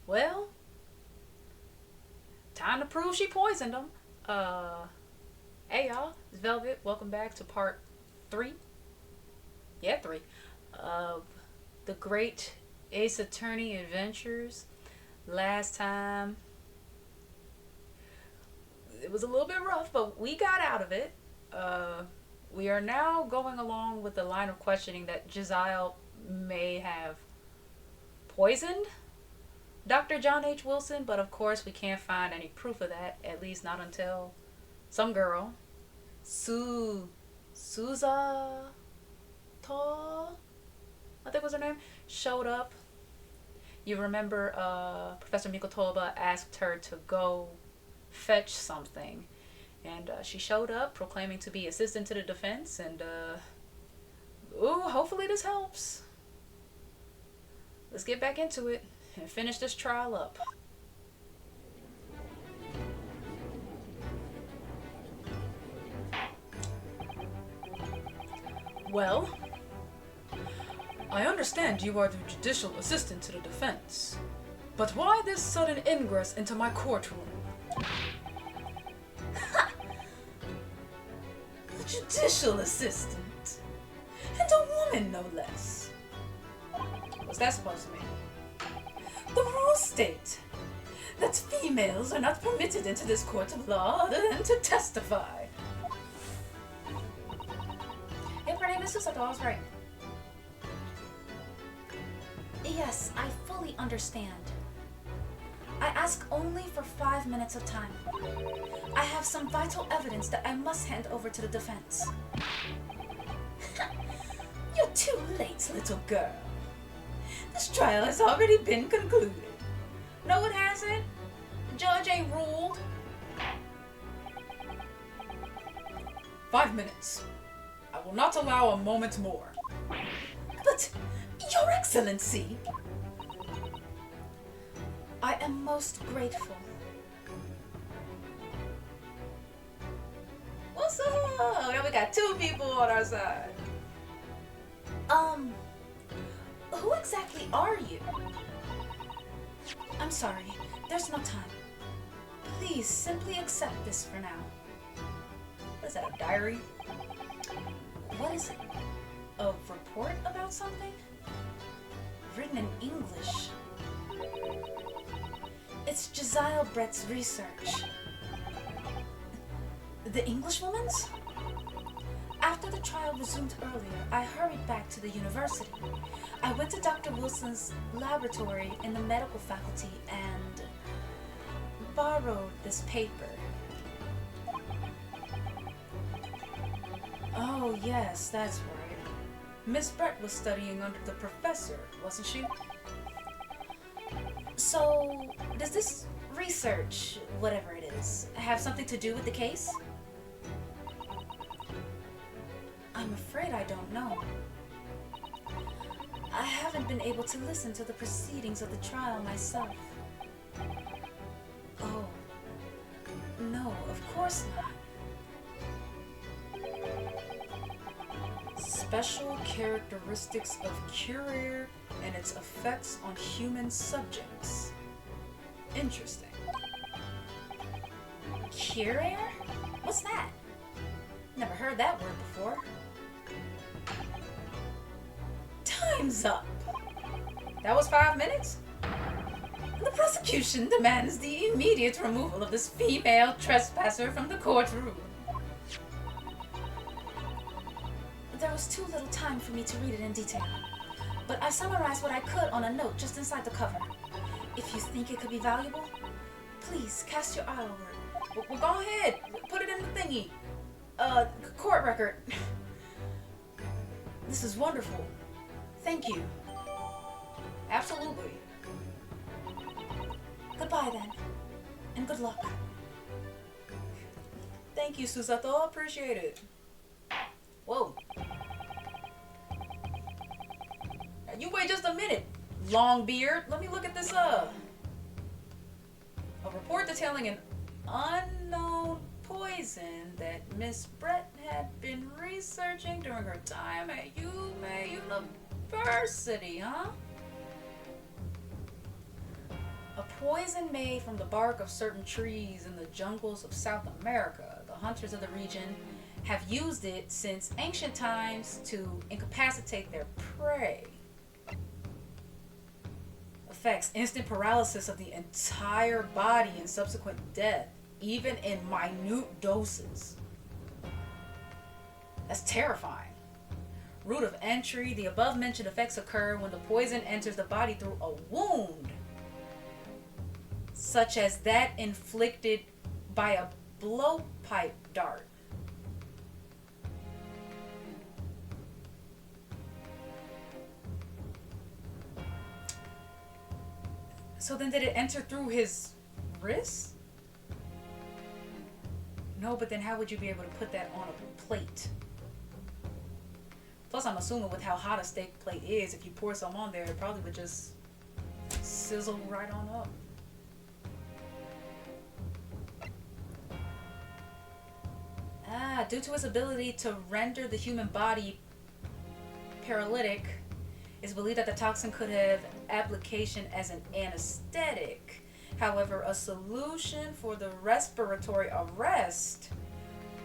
Well, time to prove she poisoned him. Uh, hey y'all, it's Velvet. Welcome back to part three. Yeah, three of the Great Ace Attorney Adventures. Last time it was a little bit rough, but we got out of it. Uh, we are now going along with the line of questioning that Giselle may have poisoned Dr. John H. Wilson, but of course we can't find any proof of that, at least not until some girl, Souza Tall, I think was her name, showed up. You remember Professor Mikotoba asked her to go fetch something, and she showed up proclaiming to be assistant to the defense, and ooh, hopefully this helps. Let's get back into it and finish this trial up. Well, I understand you are the judicial assistant to the defense, but why this sudden ingress into my courtroom? A judicial assistant? And a woman, no less. What's that supposed to mean? The rules state that females are not permitted into this court of law other than to testify. Yep, her name is Susato, I was right. Yes, I fully understand. I ask only for 5 minutes of time. I have some vital evidence that I must hand over to the defense. You're too late, little girl. This trial has already been concluded. No, it hasn't. The judge ain't ruled. 5 minutes. I will not allow a moment more. But, Your Excellency, I am most grateful. what's up? Now we got two people on our side. Who exactly are you? I'm sorry, there's no time. Please simply accept this for now. What is that, a diary? What is it? A report about something? Written in English. It's Giselle Brett's research. The Englishwoman's? After the trial resumed earlier, I hurried back to the university. I went to Dr. Wilson's laboratory in the medical faculty and borrowed this paper. Oh, yes, that's right. Miss Brett was studying under the professor, wasn't she? So, does this research, whatever it is, have something to do with the case? I'm afraid I don't know. I haven't been able to listen to the proceedings of the trial myself. Oh, no, of course not. Special characteristics of Curie and its effects on human subjects. Interesting. Curie? What's that? Never heard that word before. Time's up. That was 5 minutes? The prosecution demands the immediate removal of this female trespasser from the courtroom. There was too little time for me to read it in detail, but I summarized what I could on a note just inside the cover. If you think it could be valuable, please cast your eye over it. Well, go ahead. Put it in the thingy. Court record. This is wonderful. Thank you. Absolutely. Goodbye then, and good luck. Thank you, Susato. Appreciate it. Whoa. Now, you wait just a minute, long beard. Let me look at this, A report detailing an unknown poison that Miss Brett had been researching during her time at Yume University, huh? A poison made from the bark of certain trees in the jungles of South America. The hunters of the region have used it since ancient times to incapacitate their prey. Affects instant paralysis of the entire body and subsequent death, even in minute doses. That's terrifying. Route of entry. The above mentioned effects occur when the poison enters the body through a wound, such as that inflicted by a blowpipe dart. So then did it enter through his wrist? No, but then how would you be able to put that on a plate? Plus, I'm assuming with how hot a steak plate is, if you pour some on there, it probably would just sizzle right on up. Due to its ability to render the human body paralytic, it's believed that the toxin could have application as an anesthetic. However, a solution for the respiratory arrest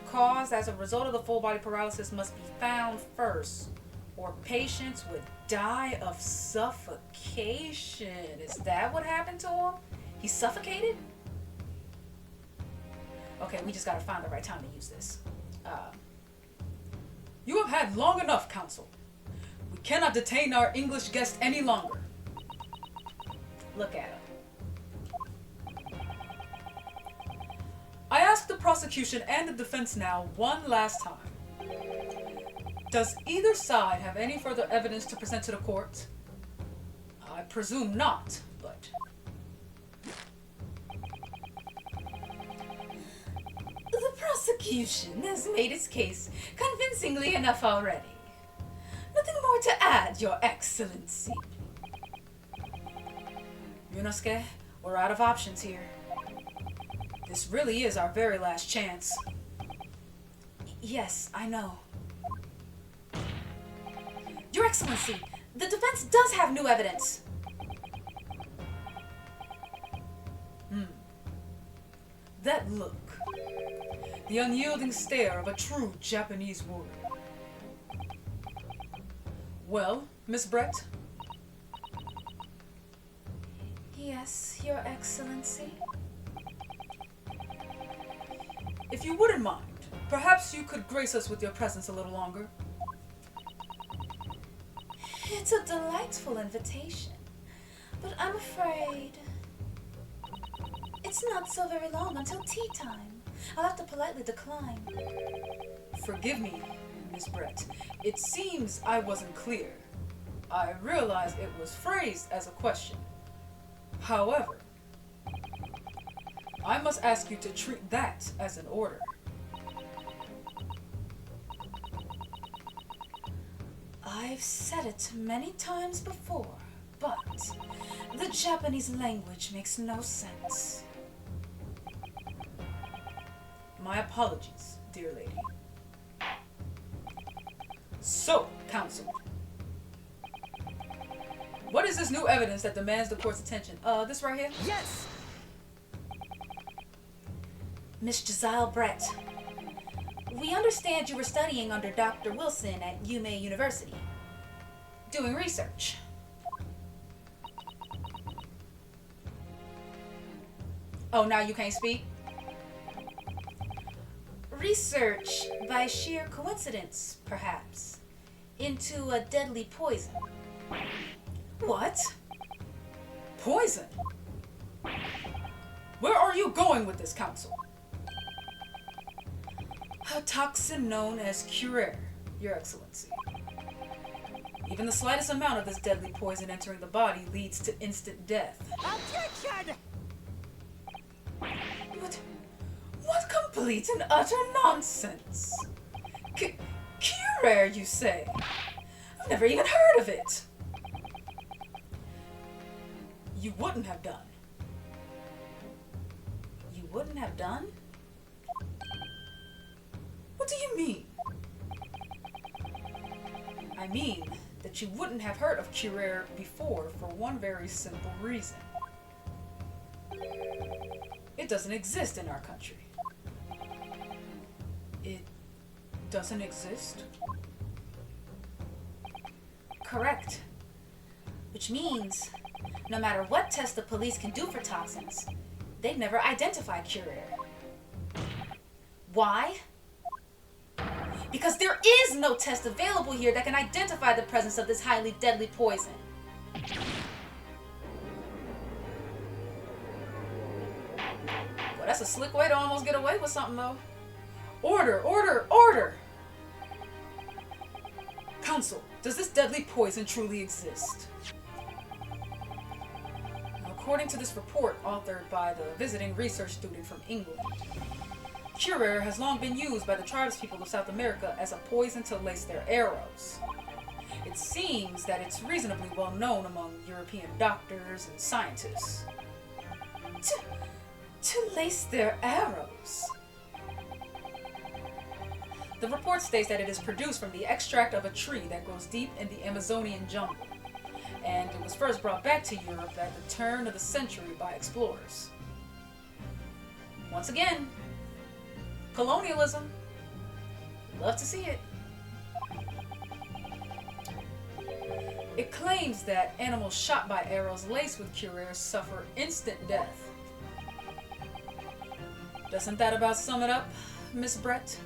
caused as a result of the full body paralysis must be found first, or patients would die of suffocation. Is that what happened to him? He suffocated? Okay, we just gotta find the right time to use this. You have had long enough, Counsel. We cannot detain our English guest any longer. Look at him. I ask the prosecution and the defense now one last time. Does either side have any further evidence to present to the court? I presume not, but... The prosecution has made its case convincingly enough already. Nothing more to add, Your Excellency. Ryunosuke, we're out of options here. This really is our very last chance. Yes, I know. Your Excellency, the defense does have new evidence. That look. The unyielding stare of a true Japanese warrior. Well, Miss Brett? Yes, Your Excellency. If you wouldn't mind, perhaps you could grace us with your presence a little longer. It's a delightful invitation, but I'm afraid it's not so very long until tea time. I'll have to politely decline. Forgive me, Miss Brett. It seems I wasn't clear. I realize it was phrased as a question. However, I must ask you to treat that as an order. I've said it many times before, but the Japanese language makes no sense. My apologies, dear lady. So, counsel, what is this new evidence that demands the court's attention? This right here? Yes! Miss Giselle Brett, we understand you were studying under Dr. Wilson at Yume University, doing research. Oh, now you can't speak? Research, by sheer coincidence, perhaps, into a deadly poison. What? Poison? Where are you going with this, counsel? A toxin known as curare, Your Excellency. Even the slightest amount of this deadly poison entering the body leads to instant death. Objection! What complete and utter nonsense! Curare, you say? I've never even heard of it. You wouldn't have done. You wouldn't have done? What do you mean? I mean that you wouldn't have heard of curare before for one very simple reason. It doesn't exist in our country. It doesn't exist? Correct. Which means, no matter what test the police can do for toxins, they've never identified Cure Air. Why? Because there is no test available here that can identify the presence of this highly deadly poison. Well, that's a slick way to almost get away with something, though. Order, order, order! Council, does this deadly poison truly exist? According to this report authored by the visiting research student from England, Cure Air has long been used by the tribespeople of South America as a poison to lace their arrows. It seems that it's reasonably well known among European doctors and scientists. To lace their arrows? The report states that it is produced from the extract of a tree that grows deep in the Amazonian jungle, and it was first brought back to Europe at the turn of the century by explorers. Once again, colonialism. Love to see it. It claims that animals shot by arrows laced with Cure Air suffer instant death. Doesn't that about sum it up, Miss Brett?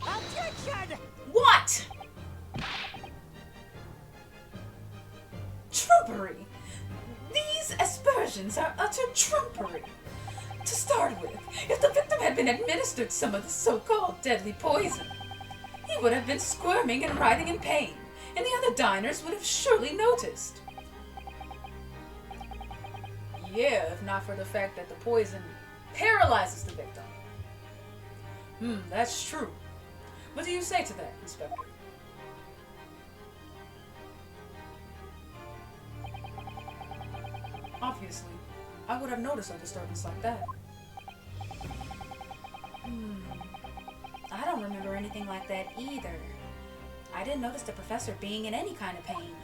Objection! What? Trumpery. These aspersions are utter trumpery. To start with, if the victim had been administered some of the so-called deadly poison, he would have been squirming and writhing in pain, and the other diners would have surely noticed. Yeah, if not for the fact that the poison paralyzes the victim. That's true. What do you say to that, Inspector? Obviously, I would have noticed a disturbance like that. I don't remember anything like that either. I didn't notice the professor being in any kind of pain.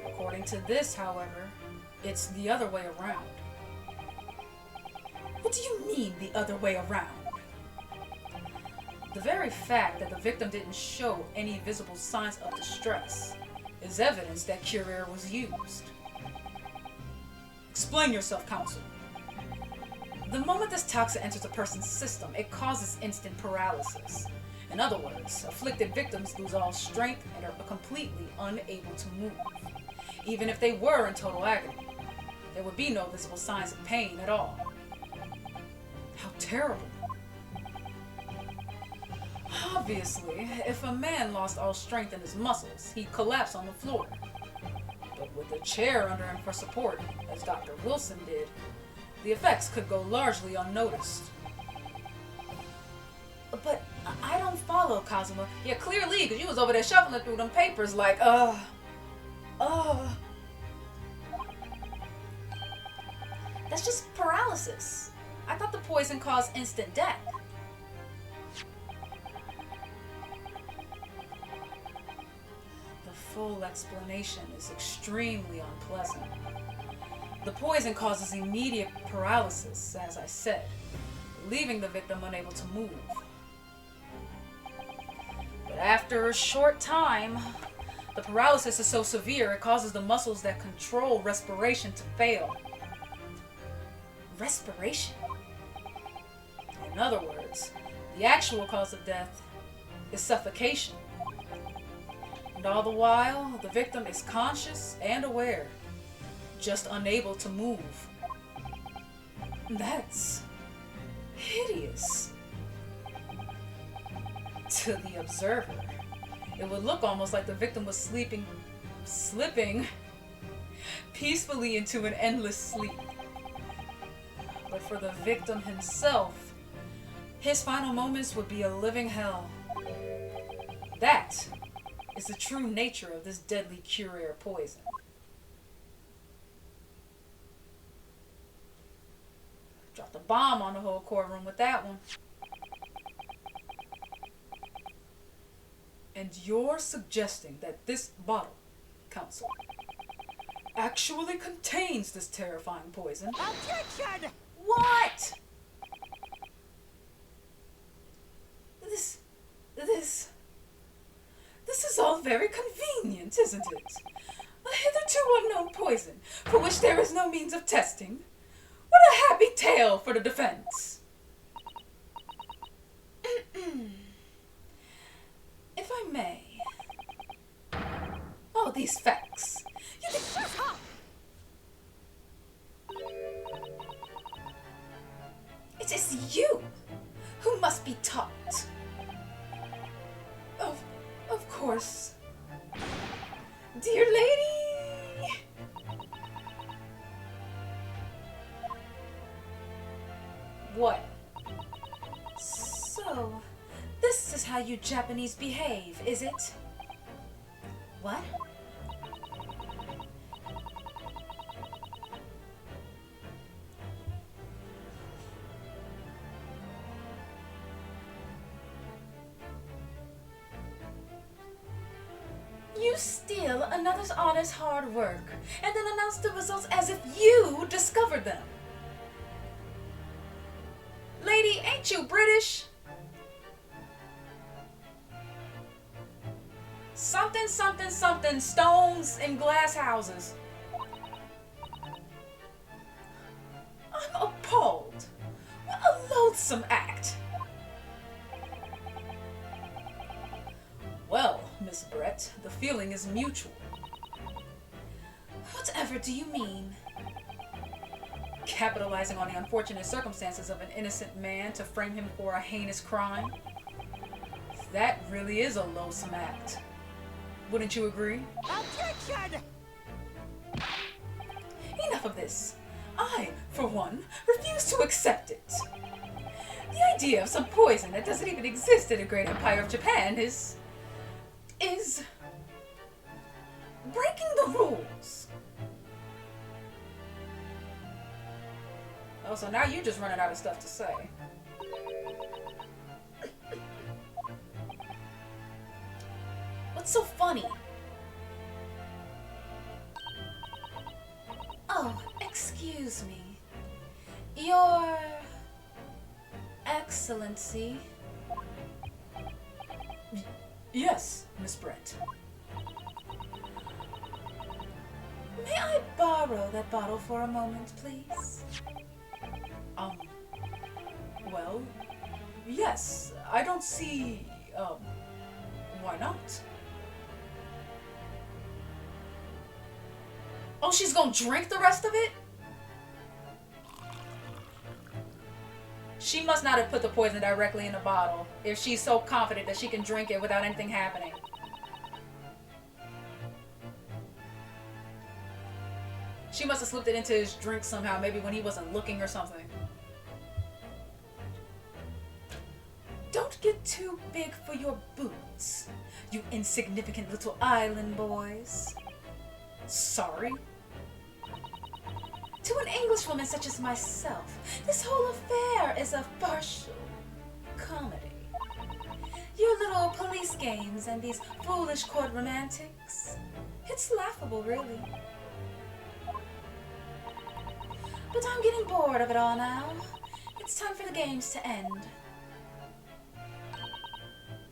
According to this, however, it's the other way around. What do you mean, the other way around? The very fact that the victim didn't show any visible signs of distress is evidence that Cure Air was used. Explain yourself, Counsel. The moment this toxin enters a person's system, it causes instant paralysis. In other words, afflicted victims lose all strength and are completely unable to move. Even if they were in total agony, there would be no visible signs of pain at all. How terrible. Obviously, if a man lost all strength in his muscles, he'd collapse on the floor. But with a chair under him for support, as Dr. Wilson did, the effects could go largely unnoticed. But I don't follow, Kazuma. Yeah, clearly, because you was over there shuffling through them papers like, That's just paralysis. I thought the poison caused instant death. The full explanation is extremely unpleasant. The poison causes immediate paralysis, as I said, leaving the victim unable to move. But after a short time, the paralysis is so severe it causes the muscles that control respiration to fail. Respiration? In other words, the actual cause of death is suffocation. And all the while, the victim is conscious and aware, just unable to move. That's hideous. To the observer, it would look almost like the victim was slipping peacefully into an endless sleep. But for the victim himself, his final moments would be a living hell. That is the true nature of this deadly Cure Air poison. Dropped a bomb on the whole courtroom with that one. And you're suggesting that this bottle, Counsel, actually contains this terrifying poison. Objection! What? This is all very convenient, isn't it? A hitherto unknown poison, for which there is no means of testing. What a happy tale for the defense. If I may. All these facts. You think... Shut up! It is you who must be taught. Of course. Dear lady! What? So, this is how you Japanese behave, is it? What? You steal another's honest hard work and then announce the results as if you discovered them. Lady, ain't you British? Something, something, something, stones in glass houses. I'm appalled. What a loathsome act. Well, Miss Brett, the feeling is mutual. Whatever do you mean? Capitalizing on the unfortunate circumstances of an innocent man to frame him for a heinous crime. That really is a loathsome act. Wouldn't you agree? Objection! Enough of this. I, for one, refuse to accept it. The idea of some poison that doesn't even exist in the great empire of Japan is breaking the rules. Oh, so now you're just running out of stuff to say. What's so funny? Oh, excuse me. Your Excellency. Yes, Miss Brett. May I borrow that bottle for a moment, please? Well, yes. I don't see, why not? Oh, she's gonna drink the rest of it? She must not have put the poison directly in the bottle if she's so confident that she can drink it without anything happening. She must have slipped it into his drink somehow, maybe when he wasn't looking or something. Don't get too big for your boots, you insignificant little island boys. Sorry. To an Englishwoman such as myself, this whole affair is a farcical comedy. Your little police games and these foolish court romantics. It's laughable, really. But I'm getting bored of it all now. It's time for the games to end.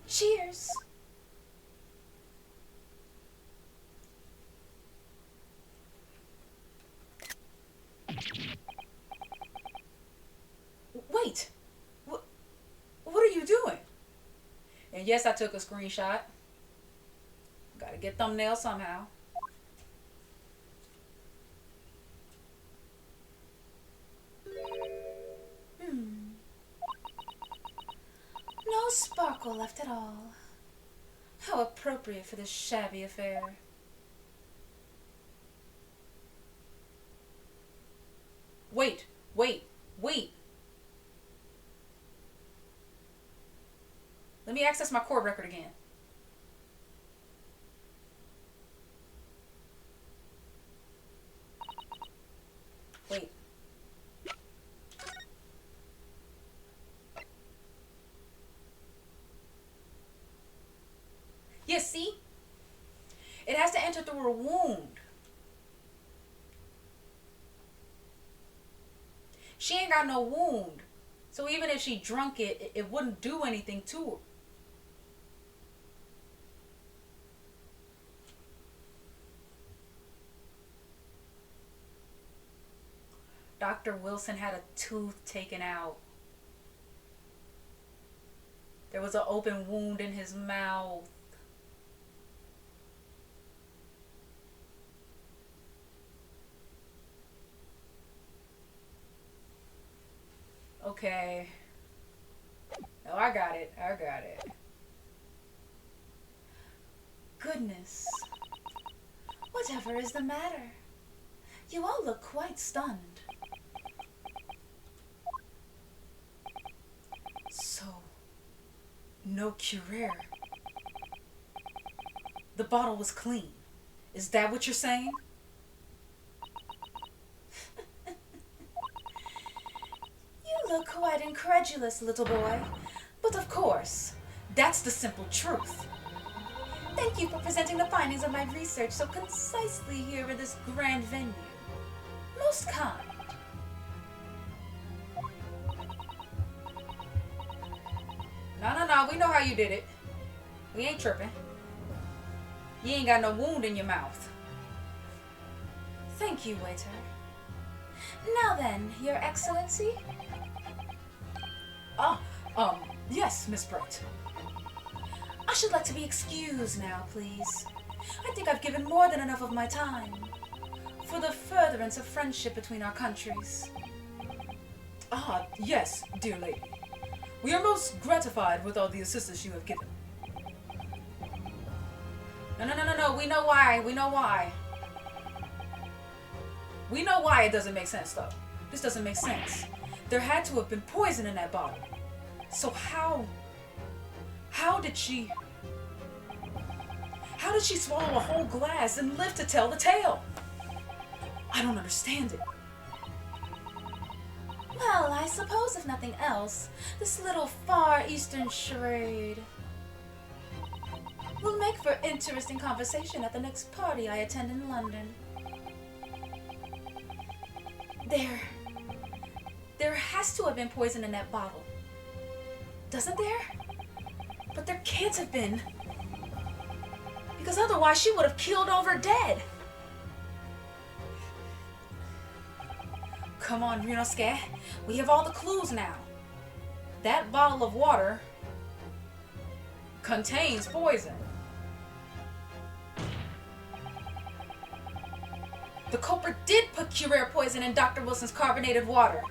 Cheers! Wait! What are you doing? And yes, I took a screenshot. Gotta get thumbnail somehow. No sparkle left at all. How appropriate for this shabby affair. Wait. Let me access my chord record again. Wait. Yeah, see? It has to enter through a wound. got no wound. So even if she drunk it, it wouldn't do anything to her. Dr. Wilson had a tooth taken out. There was an open wound in his mouth. Okay. Oh, I got it. I got it. Goodness. Whatever is the matter? You all look quite stunned. So, no curare. The bottle was clean. Is that what you're saying? You look quite incredulous, little boy. But of course, That's the simple truth. thank you for presenting the findings of my research so concisely here in this grand venue. Most kind. No. We know how you did it. We ain't tripping. You ain't got no wound in your mouth. Thank you, waiter. Now then, Your Excellency. Yes, Miss Brett. I should like to be excused now, please. I think I've given more than enough of my time for the furtherance of friendship between our countries. Yes, dear lady. We are most gratified with all the assistance you have given. No. We know why. We know why. We know why it doesn't make sense, though. This doesn't make sense. There had to have been poison in that bottle. So how did she swallow a whole glass and live to tell the tale? I don't understand it. Well, I suppose if nothing else, this little Far Eastern charade will make for interesting conversation at the next party I attend in London. There has to have been poison in that bottle. Doesn't there? But there can't have been. Because otherwise she would have keeled over dead. Come on, RYUNOSUKE. We have all the clues now. That bottle of water contains poison. The culprit did put curare poison in Dr. Wilson's carbonated water.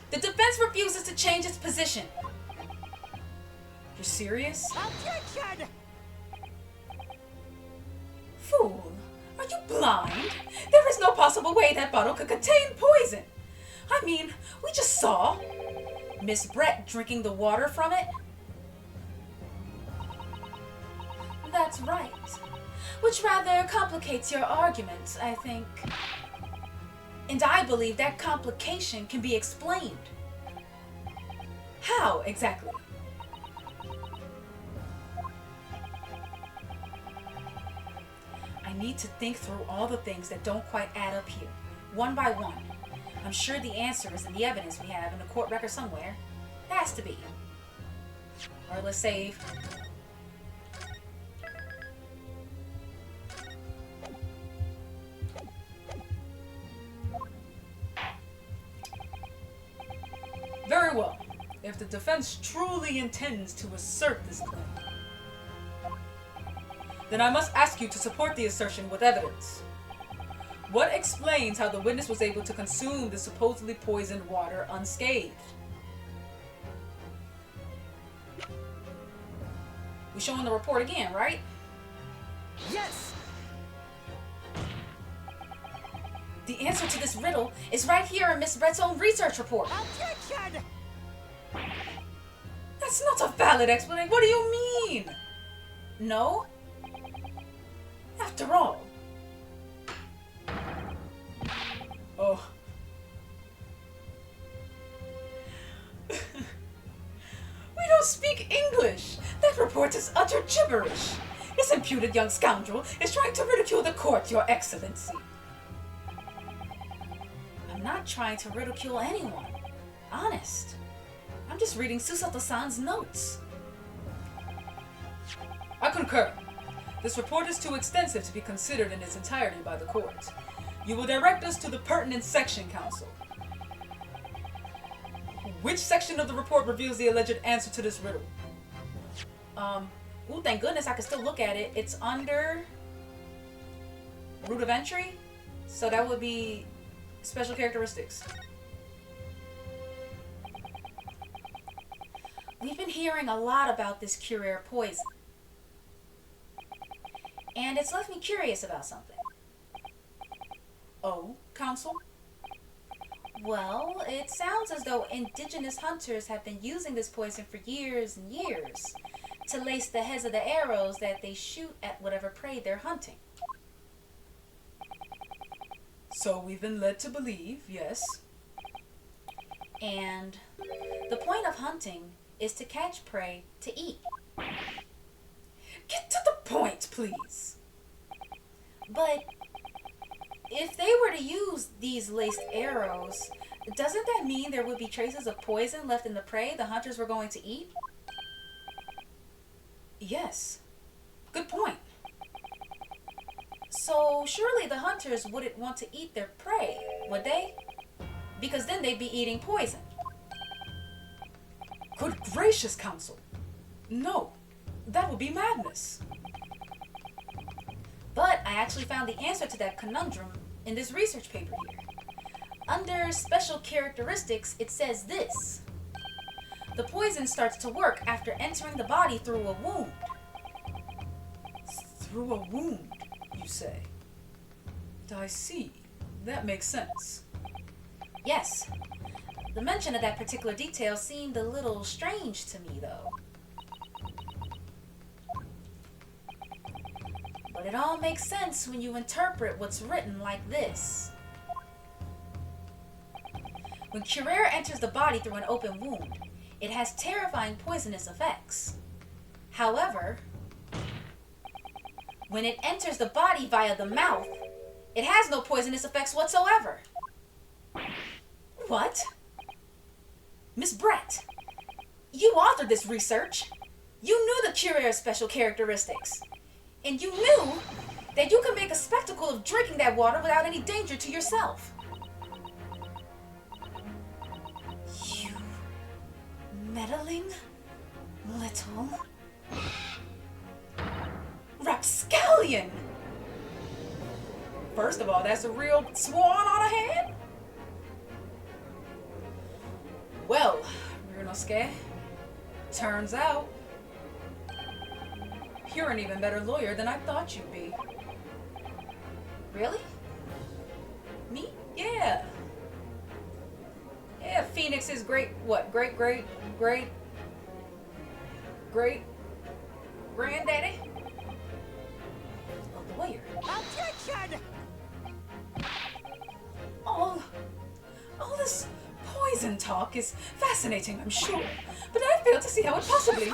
The defense refuses to change its position. You're serious? Objection! Fool, are you blind? There is no possible way that bottle could contain poison. I mean, we just saw Miss Brett drinking the water from it. That's right. Which rather complicates your argument, I think. And I believe that complication can be explained. How exactly? I need to think through all the things that don't quite add up here, one by one. I'm sure the answer is in the evidence we have in the court record somewhere. It has to be. Or let's save. Very well. If the defense truly intends to assert this claim, then I must ask you to support the assertion with evidence. What explains how the witness was able to consume the supposedly poisoned water unscathed? We showing the report again, right? Yes! The answer to this riddle is right here in Miss Brett's own research report. Objection! That's not a valid explanation. What do you mean? No? After all. Oh. We don't speak English. That report is utter gibberish. This imputed young scoundrel is trying to ridicule the court, Your Excellency. I'm not trying to ridicule anyone. Honest. I'm just reading Susato-san's notes. I concur. This report is too extensive to be considered in its entirety by the court. You will direct us to the pertinent section, counsel. Which section of the report reveals the alleged answer to this riddle? Ooh, thank goodness I can still look at it. It's under root of entry, so that would be special characteristics. We've been hearing a lot about this Curer poison, and it's left me curious about something. Oh, counsel? Well, it sounds as though indigenous hunters have been using this poison for years and years to lace the heads of the arrows that they shoot at whatever prey they're hunting. So we've been led to believe, yes. And the point of hunting is to catch prey to eat. Get to the point, please. But if they were to use these laced arrows, doesn't that mean there would be traces of poison left in the prey the hunters were going to eat? Yes. Good point. So surely the hunters wouldn't want to eat their prey, would they? Because then they'd be eating poison. Good gracious, counsel. No, that would be madness. But I actually found the answer to that conundrum in this research paper here. Under special characteristics, it says this. The poison starts to work after entering the body through a wound. Through a wound, you say? I see. That makes sense. Yes. The mention of that particular detail seemed a little strange to me, though. But it all makes sense when you interpret what's written like this. When Curer enters the body through an open wound, it has terrifying poisonous effects. However, when it enters the body via the mouth, it has no poisonous effects whatsoever. What? Miss Brett, you authored this research. You knew the Curer's special characteristics. And you knew that you could make a spectacle of drinking that water without any danger to yourself. You meddling little rapscallion! First of all, that's a real swan on a head. Well, RYUNOSUKE, turns out you're an even better lawyer than I thought you'd be. Really? Me? Yeah. Yeah, Phoenix is great, what, great granddaddy? A lawyer? Objection! All this poison talk is fascinating, I'm sure, but I fail to see how it possibly...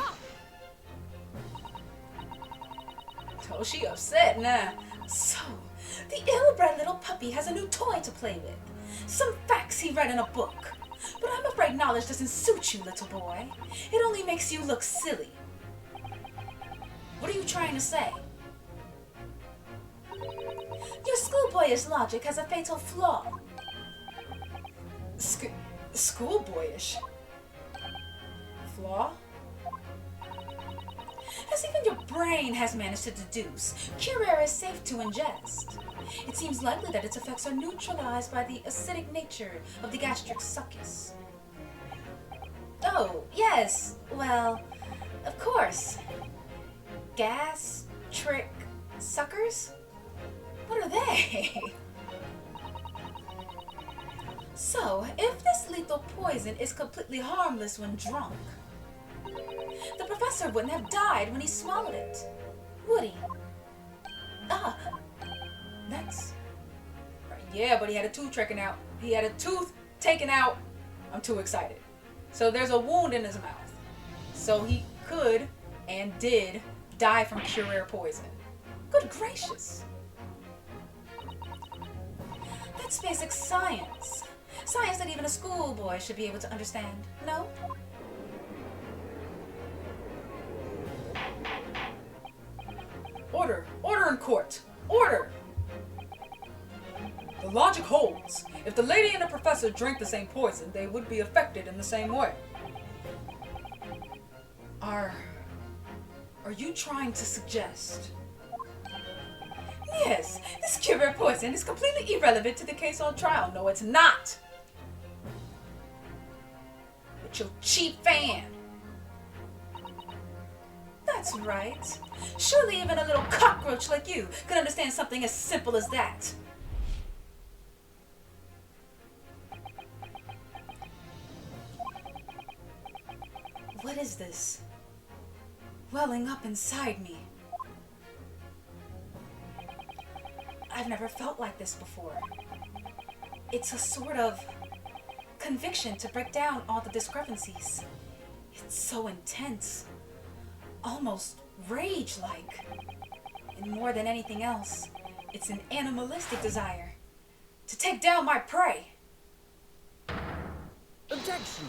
Oh, she upset now. So, the ill-bred little puppy has a new toy to play with. Some facts he read in a book. But I'm afraid knowledge doesn't suit you, little boy. It only makes you look silly. What are you trying to say? Your schoolboyish logic has a fatal flaw. Schoolboyish? Flaw? As even your brain has managed to deduce, Curer is safe to ingest. It seems likely that its effects are neutralized by the acidic nature of the gastric succus. Oh, yes. Well, of course. Gastric suckers? What are they? So, if this lethal poison is completely harmless when drunk, the professor wouldn't have died when he swallowed it, would he? Ah, That's... Yeah, but he had a tooth taken out. He had a tooth taken out. I'm too excited. So there's a wound in his mouth. So he could and did die from Curer poison. Good gracious. that's basic science. Science that even a schoolboy should be able to understand. No? Order! Order in court! Order! The logic holds. If the lady and the professor drank the same poison, they would be affected in the same way. Are you trying to suggest? Yes, this Curie poison is completely irrelevant to the case on trial. No, it's not. But your cheap fan. That's right. Surely even a little cockroach like you could understand something as simple as that. What is this? Welling up inside me. I've never felt like this before. It's a sort of conviction to break down all the discrepancies. It's so intense. Almost rage-like. And more than anything else, it's an animalistic desire to take down my prey. Objection!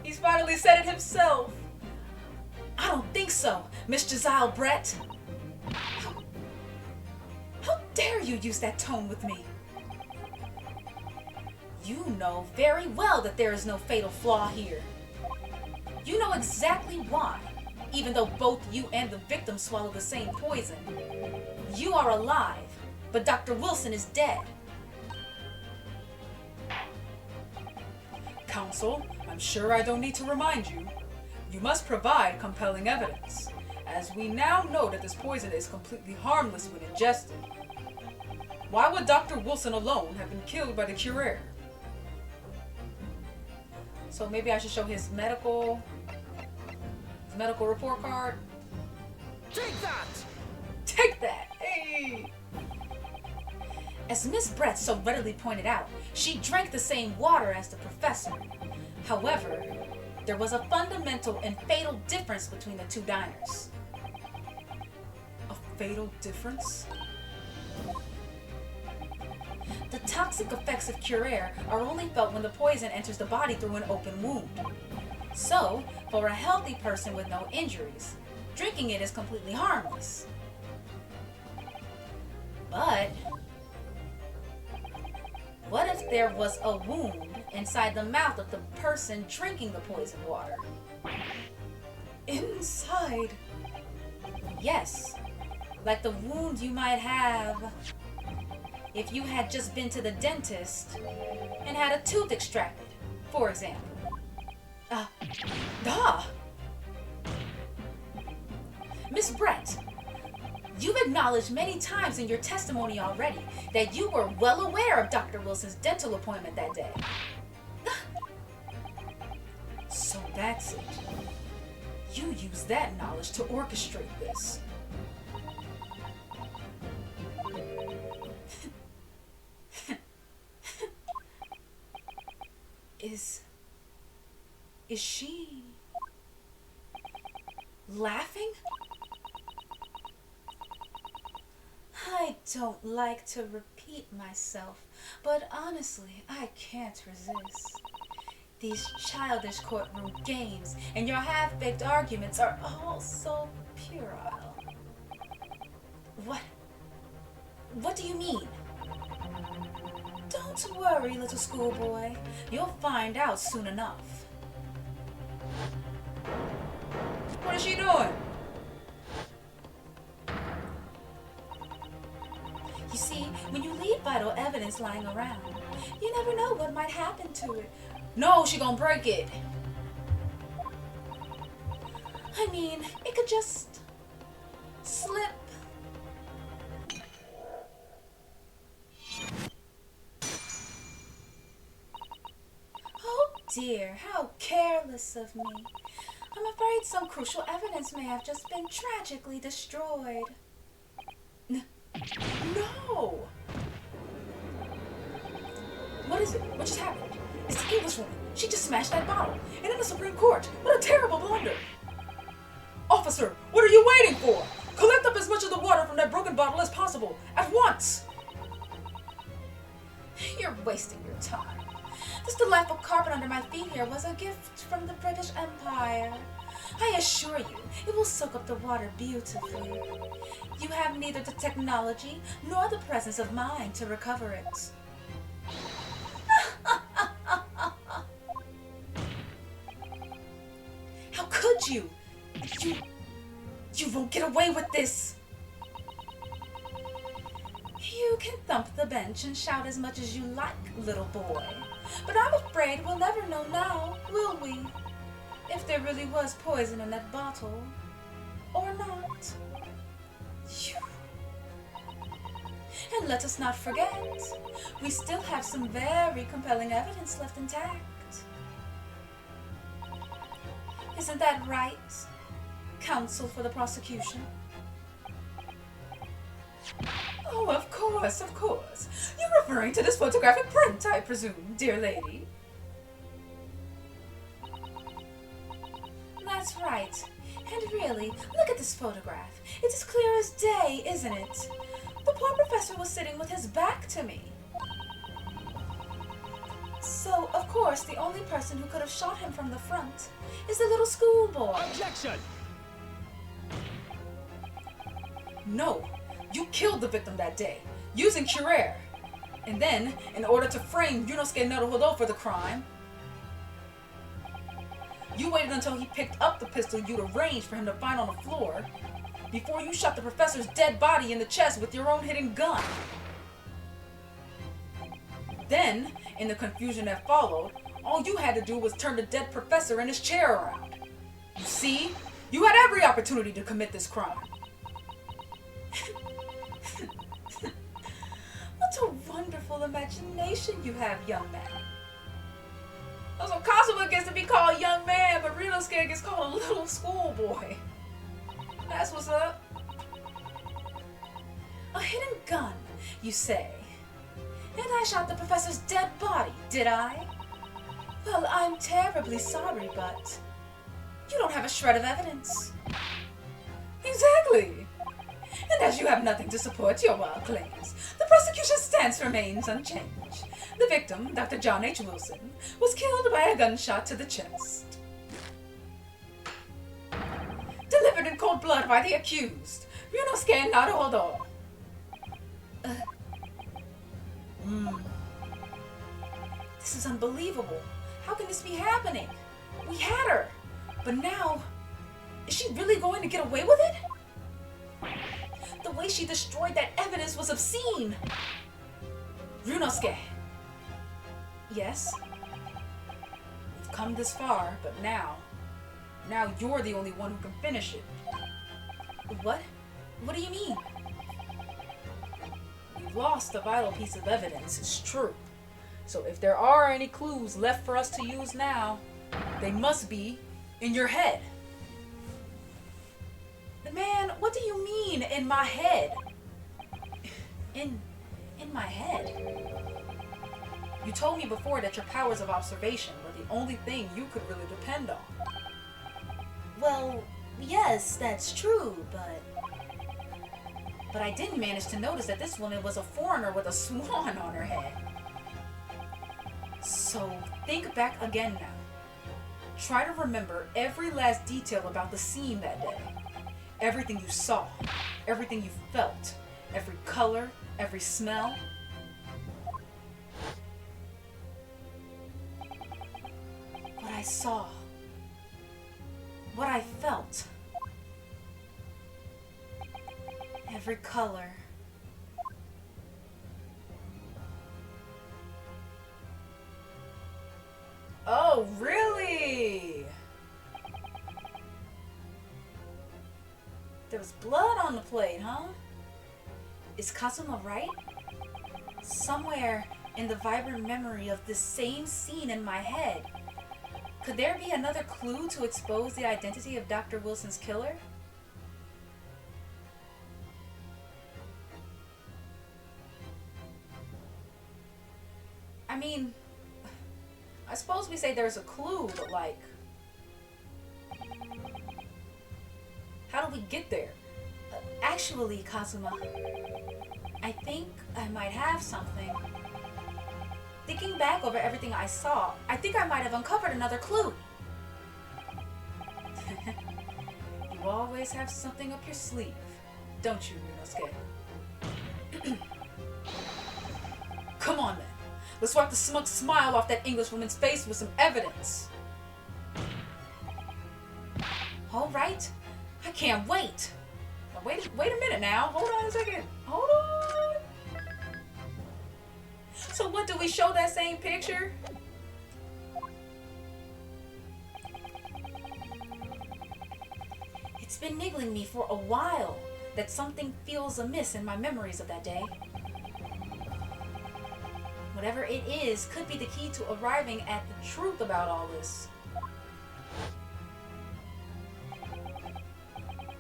He's finally said it himself. I don't think so, Miss Giselle Brett. How dare you use that tone with me? You know very well that there is no fatal flaw here. You know exactly why, even though both you and the victim swallowed the same poison. You are alive, but Dr. Wilson is dead. Counsel, I'm sure I don't need to remind you. You must provide compelling evidence, as we now know that this poison is completely harmless when ingested. Why would Dr. Wilson alone have been killed by the Curie? So maybe I should show his medical report card. Take that! Take that! Hey! As Miss Brett so readily pointed out, she drank the same water as the professor. However, there was a fundamental and fatal difference between the two diners. A fatal difference? The toxic effects of Curie are only felt when the poison enters the body through an open wound. So, for a healthy person with no injuries, drinking it is completely harmless. But what if there was a wound inside the mouth of the person drinking the poisoned water? Inside? Yes, like the wound you might have if you had just been to the dentist and had a tooth extracted, for example. Miss Brett, you've acknowledged many times in your testimony already that you were well aware of Dr. Wilson's dental appointment that day. So that's it. You use that knowledge to orchestrate this. Is she laughing? I don't like to repeat myself, but honestly, I can't resist. These childish courtroom games and your half-baked arguments are all so puerile. What do you mean? Don't worry, little schoolboy. You'll find out soon enough. What is she doing? You see, when you leave vital evidence lying around, you never know what might happen to it. No, she gonna break it. I mean, it could just slip. Oh dear, how careless of me. I'm afraid some crucial evidence may have just been tragically destroyed. No! What is it? What just happened? It's the Englishwoman. She just smashed that bottle. And in the Supreme Court. What a terrible blunder. Officer, what are you waiting for? Collect up as much of the water from that broken bottle as possible, at once! You're wasting your time. This delightful carpet under my feet here was a gift from the British Empire. I assure you, it will soak up the water beautifully. You have neither the technology nor the presence of mind to recover it. How could you? You won't get away with this. You can thump the bench and shout as much as you like, little boy. But I'm afraid we'll never know now, will we? If there really was poison in that bottle. Or not. Phew. And let us not forget, we still have some very compelling evidence left intact. Isn't that right, counsel for the prosecution? Oh, of course, of course. You're referring to this photographic print, I presume, dear lady. That's right. And really, look at this photograph. It's as clear as day, isn't it? The poor professor was sitting with his back to me. So, of course, the only person who could have shot him from the front is the little schoolboy. Objection! No, you killed the victim that day, using curare. And then, in order to frame Ryunosuke Naruhodo for the crime, you waited until he picked up the pistol you'd arranged for him to find on the floor before you shot the professor's dead body in the chest with your own hidden gun. Then, in the confusion that followed, all you had to do was turn the dead professor in his chair around. You see, you had every opportunity to commit this crime. What a wonderful imagination you have, young man. So Kasuga gets to be called young man, but Ryunosuke gets called a little schoolboy. That's what's up. A hidden gun, you say? And I shot the professor's dead body, did I? Well, I'm terribly sorry, but you don't have a shred of evidence. Exactly. And as you have nothing to support your wild claims, the prosecution's stance remains unchanged. The victim, Dr. John H. Wilson, was killed by a gunshot to the chest. Delivered in cold blood by the accused, Ryunosuke Naruhodo. This is unbelievable. How can this be happening? We had her. But now, is she really going to get away with it? The way she destroyed that evidence was obscene. Ryunosuke, Yes? we've come this far, but now you're the only one who can finish it. What? What do you mean? We've lost a vital piece of evidence, it's true. So if there are any clues left for us to use now, they must be in your head. Man, what do you mean, in my head? In my head? You told me before that your powers of observation were the only thing you could really depend on. Well, yes, that's true, But I didn't manage to notice that this woman was a foreigner with a swan on her head. So think back again now. Try to remember every last detail about the scene that day. Everything you saw, everything you felt, every color, every smell. What I saw, what I felt, every color. Oh, really? There was blood on the plate, huh? Is Kazuma right? Somewhere in the vibrant memory of this same scene in my head, could there be another clue to expose the identity of Dr. Wilson's killer? I mean, I suppose we say there's a clue, but like, how do we get there? Actually, Kazuma, I think I might have something. Thinking back over everything I saw, I think I might have uncovered another clue. You always have something up your sleeve, don't you, Ryunosuke? Come on then. Let's wipe the smug smile off that Englishwoman's face with some evidence. Alright, I can't wait. Now wait a minute now. Hold on a second. Hold on. So what, do we show that same picture? It's been niggling me for a while that something feels amiss in my memories of that day. Whatever it is could be the key to arriving at the truth about all this.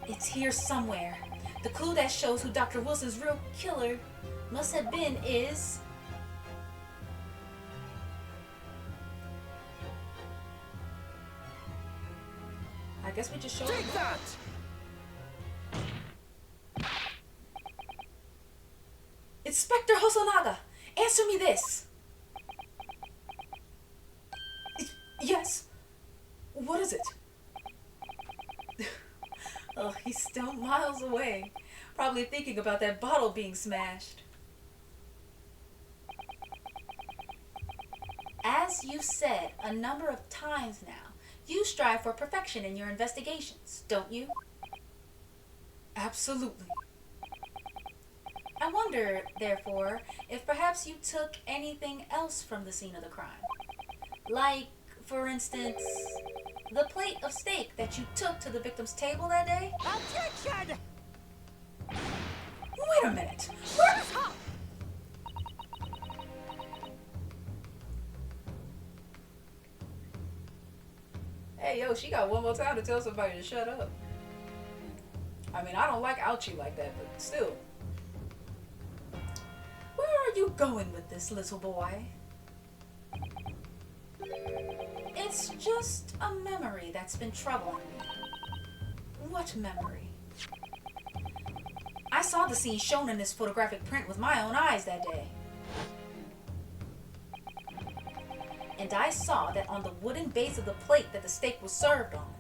It's here somewhere. The clue that shows who Dr. Wilson's real killer must have been is... I guess we just showed Take it. that! Inspector Hosonaga, answer me this. Yes. What is it? Oh, he's still miles away. Probably thinking about that bottle being smashed. As you've said a number of times now, you strive for perfection in your investigations, don't you? Absolutely. I wonder, therefore, if perhaps you took anything else from the scene of the crime. Like, for instance, the plate of steak that you took to the victim's table that day? Objection! Wait a minute. Where? Hey, yo, she got one more time to tell somebody to shut up. I mean, I don't like ouchie like that, but still. Where are you going with this, little boy? It's just a memory that's been troubling me. What memory? I saw the scene shown in this photographic print with my own eyes that day. And I saw that on the wooden base of the plate that the steak was served on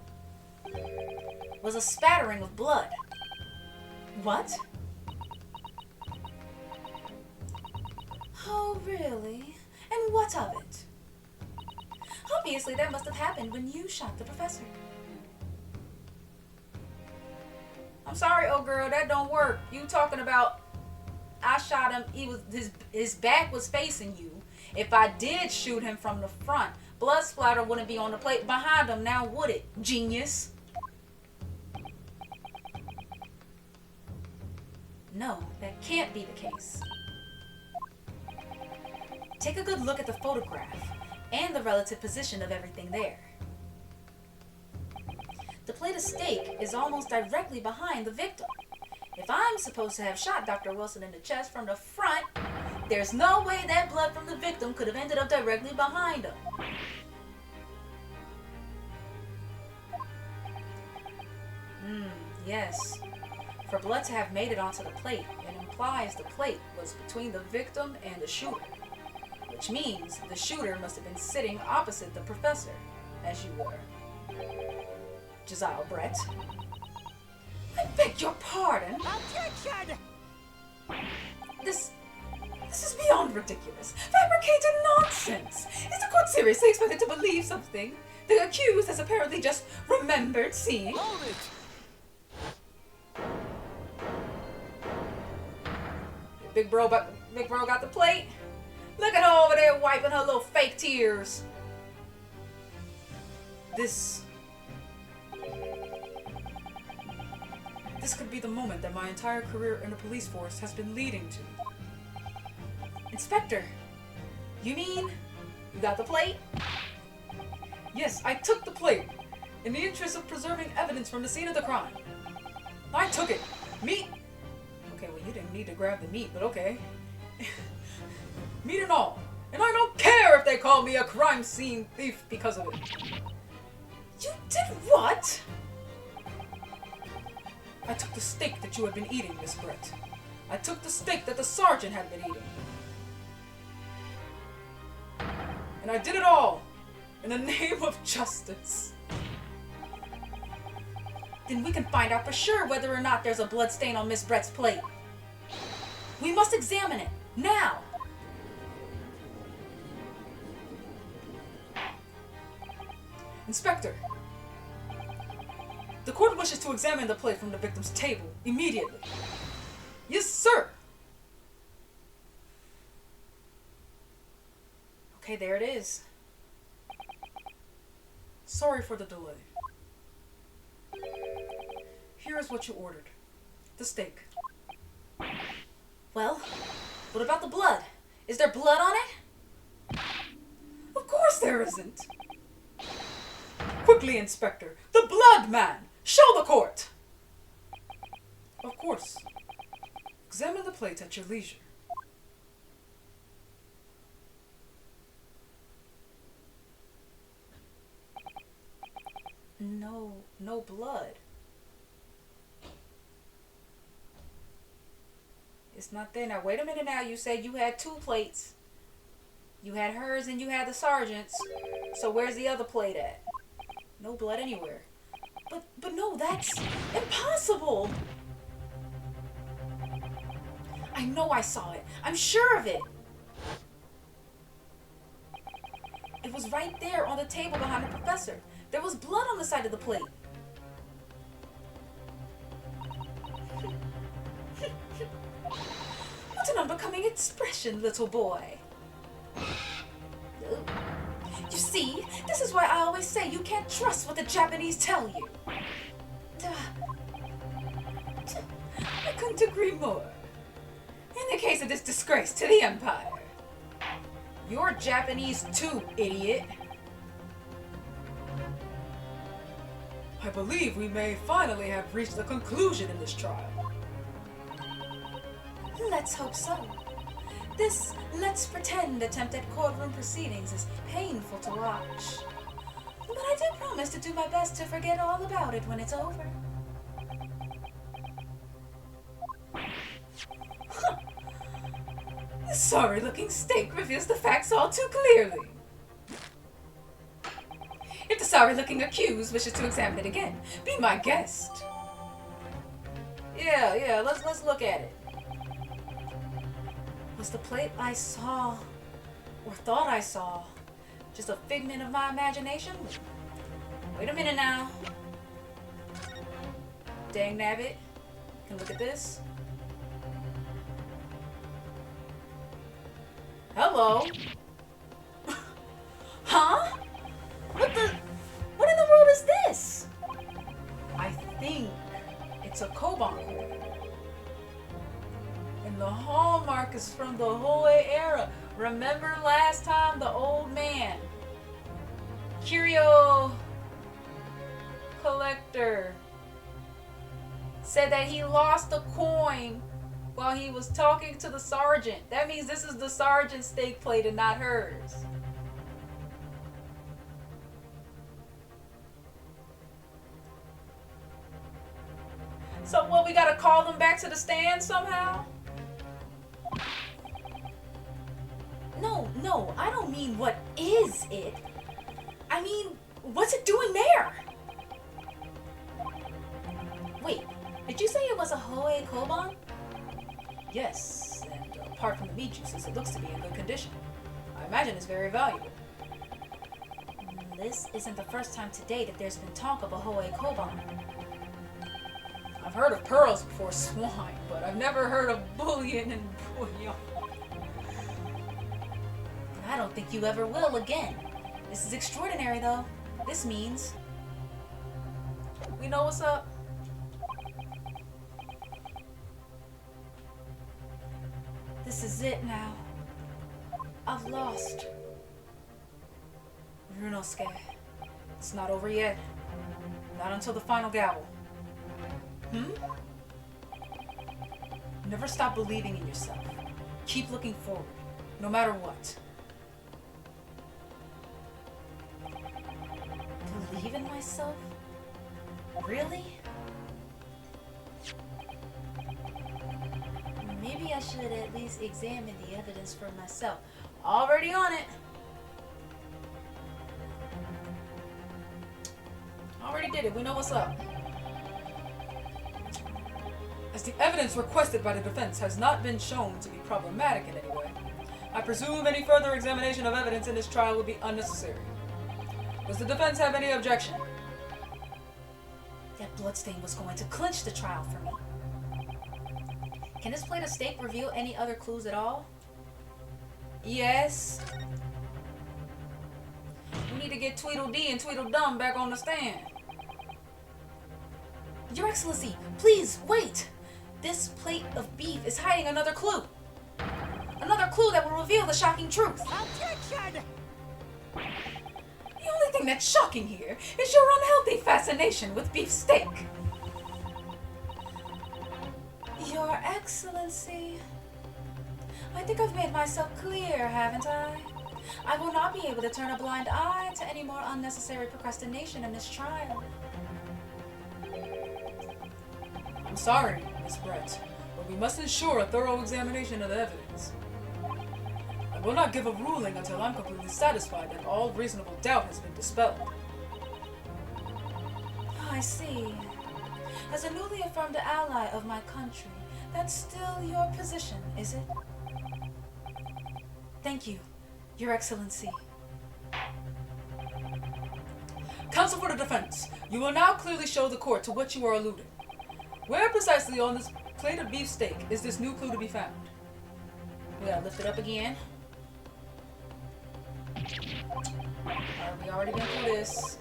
was a spattering of blood. What? Oh, really? And what of it? Obviously, that must have happened when you shot the professor. I'm sorry, old girl, that don't work. You talking about I shot him, his back was facing you. If I did shoot him from the front, blood splatter wouldn't be on the plate behind him now, would it, genius? No, that can't be the case. Take a good look at the photograph and the relative position of everything there. The plate of steak is almost directly behind the victim. If I'm supposed to have shot Dr. Wilson in the chest from the front, there's no way that blood from the victim could have ended up directly behind him. Yes. For blood to have made it onto the plate, it implies the plate was between the victim and the shooter. Which means the shooter must have been sitting opposite the professor, as you were. Josiah Brett. I beg your pardon. Objection! This is beyond ridiculous. Fabricated nonsense. Is the court seriously expected to believe something the accused has apparently just remembered seeing? Hold it! Big bro got the plate. Look at her over there wiping her little fake tears. This could be the moment that my entire career in the police force has been leading to. Inspector, you mean you got the plate? Yes, I took the plate in the interest of preserving evidence from the scene of the crime. I took it. Meat. Okay, well, you didn't need to grab the meat, but okay. Meat and all. And I don't care if they call me a crime scene thief because of it. You did what? I took the steak that you had been eating, Miss Brett. I took the steak that the sergeant had been eating. And I did it all in the name of justice. Then we can find out for sure whether or not there's a blood stain on Miss Brett's plate. We must examine it, now! Inspector, the court wishes to examine the plate from the victim's table immediately. Yes, sir! Okay, there it is. Sorry for the delay. Here is what you ordered. The steak. Well, what about the blood? Is there blood on it? Of course there isn't. Quickly, Inspector. The blood man! Show the court! Of course. Examine the plate at your leisure. No blood. It's not there. Now, wait a minute now. You said you had 2 plates. You had hers and you had the sergeant's. So where's the other plate at? No blood anywhere. But no, that's impossible! I know I saw it. I'm sure of it. It was right there on the table behind the professor. There was blood on the side of the plate. What an unbecoming expression, little boy. You see, this is why I always say you can't trust what the Japanese tell you. I couldn't agree more. In the case of this disgrace to the Empire. You're Japanese too, idiot. I believe we may finally have reached a conclusion in this trial. Let's hope so. This let's pretend attempt at courtroom proceedings is painful to watch. But I do promise to do my best to forget all about it when it's over. This sorry-looking steak reveals the facts all too clearly. If the sorry-looking accused wishes to examine it again, be my guest. Yeah, let's look at it. Was the plate I saw, or thought I saw, just a figment of my imagination? Wait a minute now. Dang nabbit. Can look at this. Hello? Huh? What in the world is this? I think it's a Koban coin. And the hallmark is from the Hoei era. Remember last time the old man, curio collector, said that he lost a coin while he was talking to the sergeant. That means this is the sergeant's steak plate and not hers. So what, we gotta call them back to the stand somehow? No, I don't mean what is it. I mean, what's it doing there? Wait, did you say it was a Hoei Koban? Yes, and apart from the meat juices, it looks to be in good condition. I imagine it's very valuable. This isn't the first time today that there's been talk of a Hoei Koban. I've heard of pearls before swine, but I've never heard of bullion and bouillon. I don't think you ever will again. This is extraordinary, though. This means we know what's up. This is it now. I've lost. RYUNOSUKE, it's not over yet. Not until the final gavel. Never stop believing in yourself. Keep looking forward, no matter what. Believe in myself? Really? maybe I should at least examine the evidence for myself. Already on it. Already did it. We know what's up. As the evidence requested by the defense has not been shown to be problematic in any way, I presume any further examination of evidence in this trial would be unnecessary. Does the defense have any objection? That bloodstain was going to clinch the trial for me. Can this plate of steak reveal any other clues at all? Yes. We need to get Tweedledee and Tweedledum back on the stand. Your Excellency, please wait! This plate of beef is hiding another clue. Another clue that will reveal the shocking truth. Objection! The only thing that's shocking here is your unhealthy fascination with beef steak. Your Excellency, I think I've made myself clear, haven't I? I will not be able to turn a blind eye to any more unnecessary procrastination in this trial. I'm sorry, Miss Brett, but we must ensure a thorough examination of the evidence. I will not give a ruling until I'm completely satisfied that all reasonable doubt has been dispelled. I see. As a newly affirmed ally of my country, that's still your position, is it? Thank you, Your Excellency. Counsel for the defense, you will now clearly show the court to what you are alluding. Where precisely on this plate of beef steak is this new clue to be found? We gotta lift it up again. We already been through this.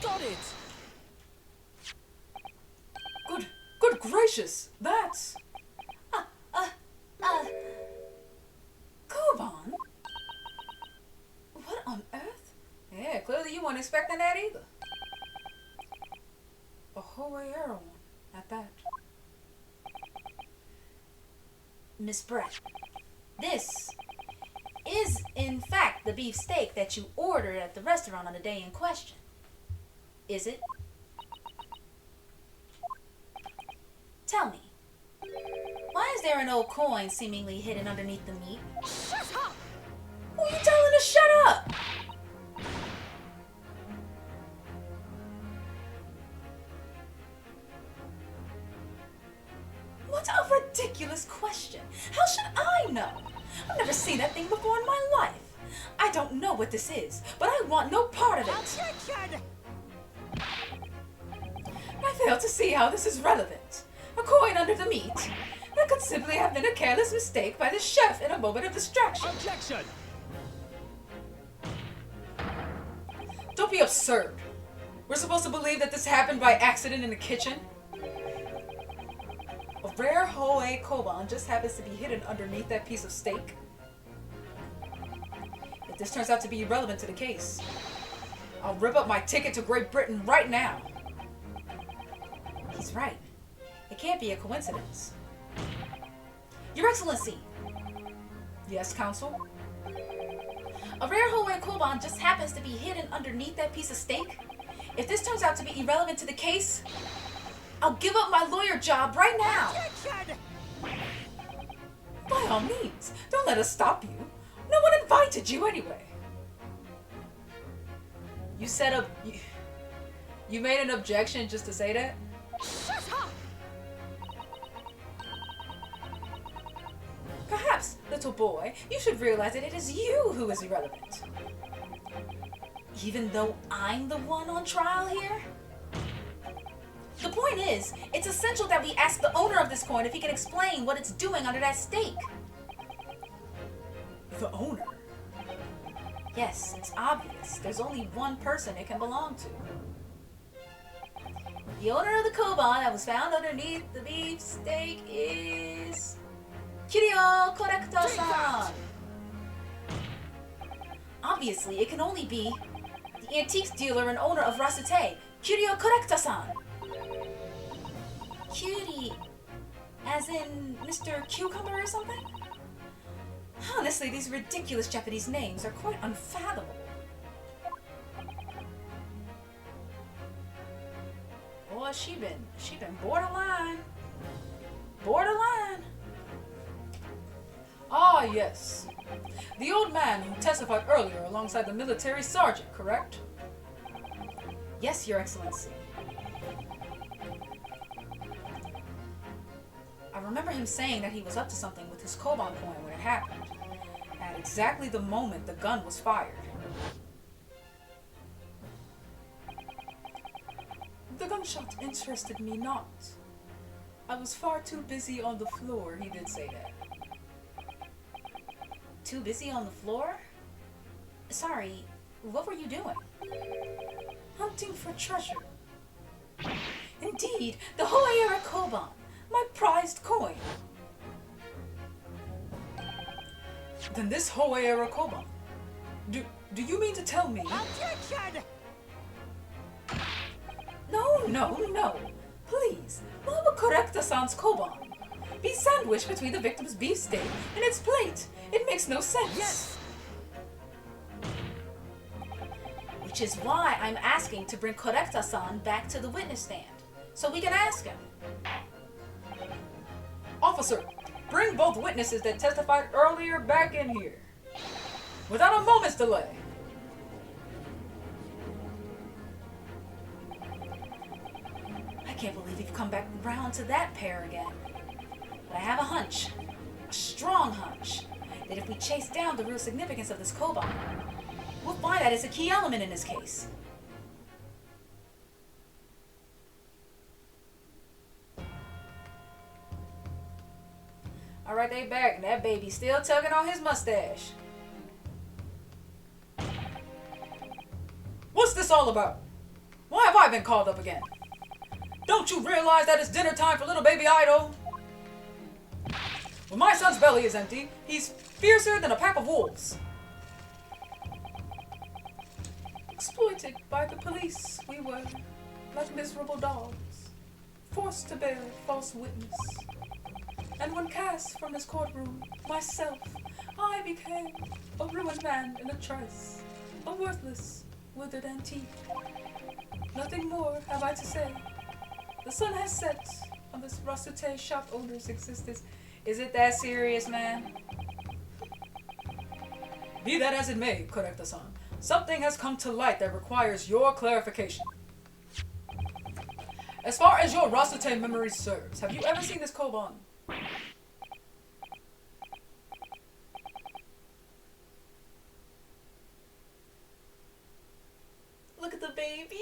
Got it! Good gracious, that's... Koban? What on earth? Yeah, clearly you weren't expecting that either. A whole arrow one at that. Miss Brett, this is in fact the beef steak that you ordered at the restaurant on the day in question. Is it? Tell me, why is there an old coin seemingly hidden underneath the meat? Shut up! Who are you telling to shut up? What a ridiculous question. How should I know? I've never seen that thing before in my life. I don't know what this is, but I want no part of it. Objection! I fail to see how this is relevant. A coin under the meat. That could simply have been a careless mistake by the chef in a moment of distraction. Objection! Don't be absurd. We're supposed to believe that this happened by accident in the kitchen? A rare Hoei Koban just happens to be hidden underneath that piece of steak. If this turns out to be irrelevant to the case, I'll rip up my ticket to Great Britain right now. He's right. It can't be a coincidence. Your Excellency, Yes, Counsel? a rare Hoei Koban just happens to be hidden underneath that piece of steak. If this turns out to be irrelevant to the case, I'll give up my lawyer job right now. Objection! By all means, don't let us stop you. No one invited you anyway. You said you made an objection just to say that? Shut up! Perhaps, little boy, you should realize that it is you who is irrelevant. Even though I'm the one on trial here? The point is, it's essential that we ask the owner of this coin if he can explain what it's doing under that steak. The owner? Yes, it's obvious. There's only one person it can belong to. The owner of the Koban that was found underneath the beef steak is... Kiryu Korekta-san! Obviously, it can only be the antiques dealer and owner of Rasute, Kiryu Korekta-san. Cutie, as in Mr. Cucumber or something? Honestly, these ridiculous Japanese names are quite unfathomable. Boy, she been borderline. Borderline. Ah, yes. The old man who testified earlier alongside the military sergeant, correct? Yes, Your Excellency. I remember him saying that he was up to something with his Koban coin when it happened, at exactly the moment the gun was fired. The gunshot interested me not. I was far too busy on the floor, he did say that. Too busy on the floor? Sorry, what were you doing? Hunting for treasure. Indeed, the Hoayera Koban, my prized coin. Then this Hoayera Koban. Do you mean to tell me? Objection! No. Please, why would Correcta-san's Koban be sandwiched between the victim's beefsteak and its plate? It makes no sense. Yes! Which is why I'm asking to bring Correcta-san back to the witness stand, so we can ask him. Officer, bring both witnesses that testified earlier back in here. Without a moment's delay. I can't believe you've come back round to that pair again. But I have a hunch, a strong hunch, that if we chase down the real significance of this Koban, we'll find that it's a key element in this case. Alright, they back, and that baby still tugging on his mustache. What's this all about? Why have I been called up again? Don't you realize that it's dinner time for little baby Idol? When my son's belly is empty, he's fiercer than a pack of wolves. Exploited by the police, we were, like miserable dogs, forced to bear false witness. And when cast from this courtroom, myself, I became a ruined man in a trice, a worthless, withered antique. Nothing more have I to say. The sun has set on this Rasute shop owner's existence. Is it that serious, man? Be that as it may, Correcta-san, something has come to light that requires your clarification. As far as your Rasute memory serves, have you ever seen this Koban? Look at the baby.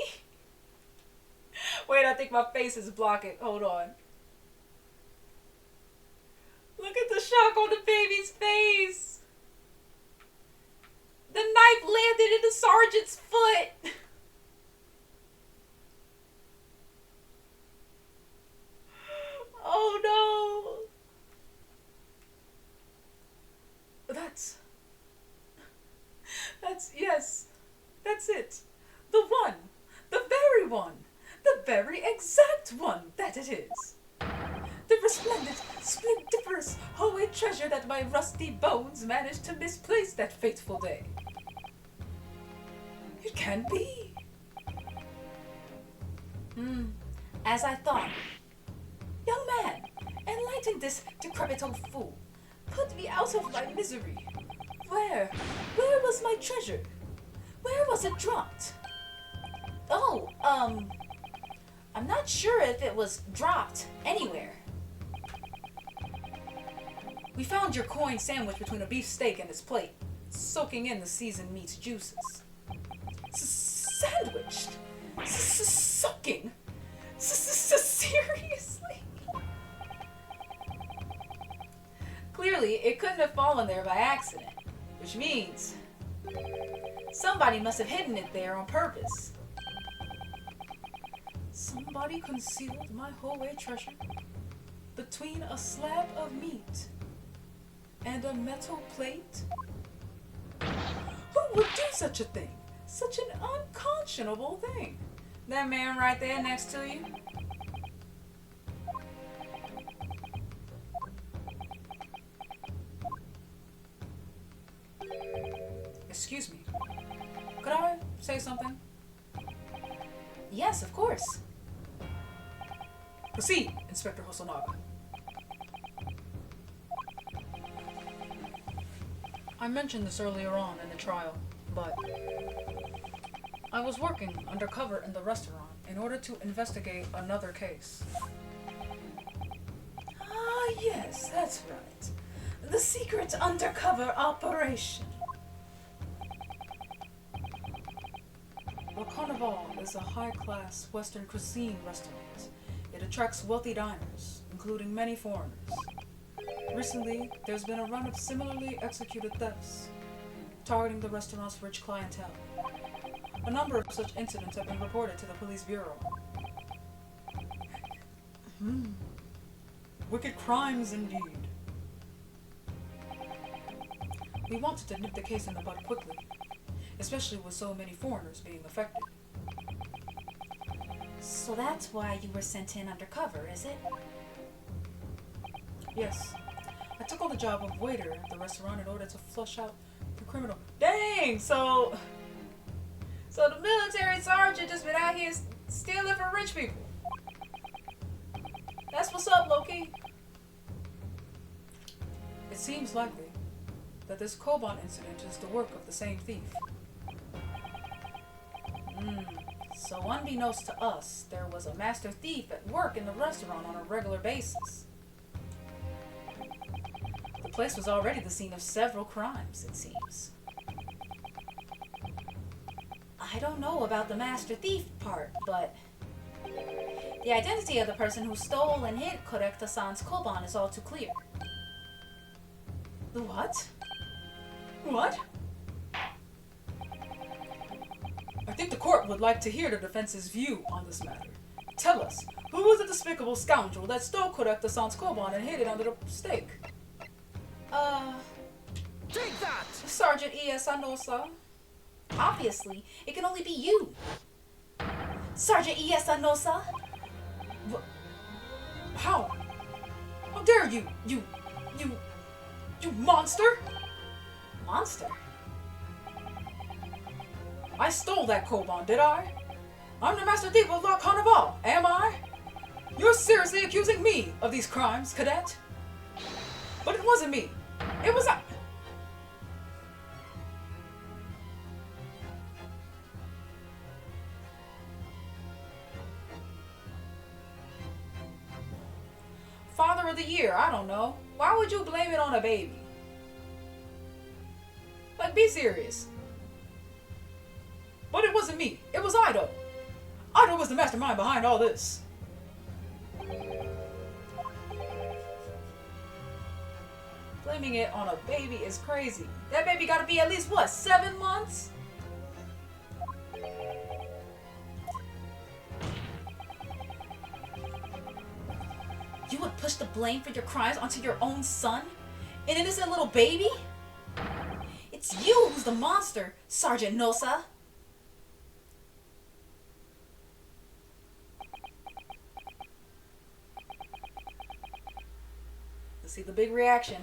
Wait, I think my face is blocking. Hold on. Look at the shock on the baby's face. The knife landed in the sergeant's foot. Oh no. Yes. That's it. The one. The very one. The very exact one that it is. The resplendent, splendiferous Hoey treasure that my rusty bones managed to misplace that fateful day. It can be. As I thought. Young man, enlighten this decrepit old fool. Put me out of my misery. Where was my treasure? Where was it dropped? Oh, I'm not sure if it was dropped anywhere. We found your coin sandwiched between a beef steak and its plate, soaking in the seasoned meat's juices. Sandwiched? Soaking? Seriously? Clearly, it couldn't have fallen there by accident, which means somebody must have hidden it there on purpose. Somebody concealed my Hoey treasure between a slab of meat and a metal plate? Who would do such a thing? Such an unconscionable thing. That man right there next to you? Excuse me. Could I say something? Yes, of course. Proceed, Inspector Hosonaga. I mentioned this earlier on in the trial, but I was working undercover in the restaurant in order to investigate another case. Ah, yes, that's right. The secret undercover operation. Le Carnival is a high-class Western cuisine restaurant. It attracts wealthy diners, including many foreigners. Recently, there's been a run of similarly executed thefts, targeting the restaurant's rich clientele. A number of such incidents have been reported to the police bureau. Wicked crimes indeed. We wanted to nip the case in the bud quickly, especially with so many foreigners being affected. So that's why you were sent in undercover, is it? Yes. I took on the job of waiter at the restaurant in order to flush out the criminal. Dang! So the military sergeant just been out here stealing from rich people. That's what's up, Loki. It seems likely that this Koban incident is the work of the same thief. So unbeknownst to us, there was a master thief at work in the restaurant on a regular basis. The place was already the scene of several crimes, it seems. I don't know about the master thief part, but the identity of the person who stole and hid Korekta-san's koban is all too clear. The what? What? I think the court would like to hear the defense's view on this matter. Tell us, who was the despicable scoundrel that stole Korekta-san's koban and hid it under the steak? Take that! Sergeant E.S. Anosa. Obviously, it can only be you. Sergeant E.S. Anosa? How? How dare you, you monster! Monster? I stole that koban, did I? I'm the master thief of La Carnival, am I? You're seriously accusing me of these crimes, cadet? But it wasn't me. It was I. Father of the year, I don't know. Why would you blame it on a baby? Like, be serious. But it wasn't me. It was Ido. Ido was the mastermind behind all this. Blaming it on a baby is crazy. That baby gotta be at least, what, 7 months? You would push the blame for your crimes onto your own son? An innocent little baby? It's you who's the monster, Sergeant Nosa. Let's see the big reaction.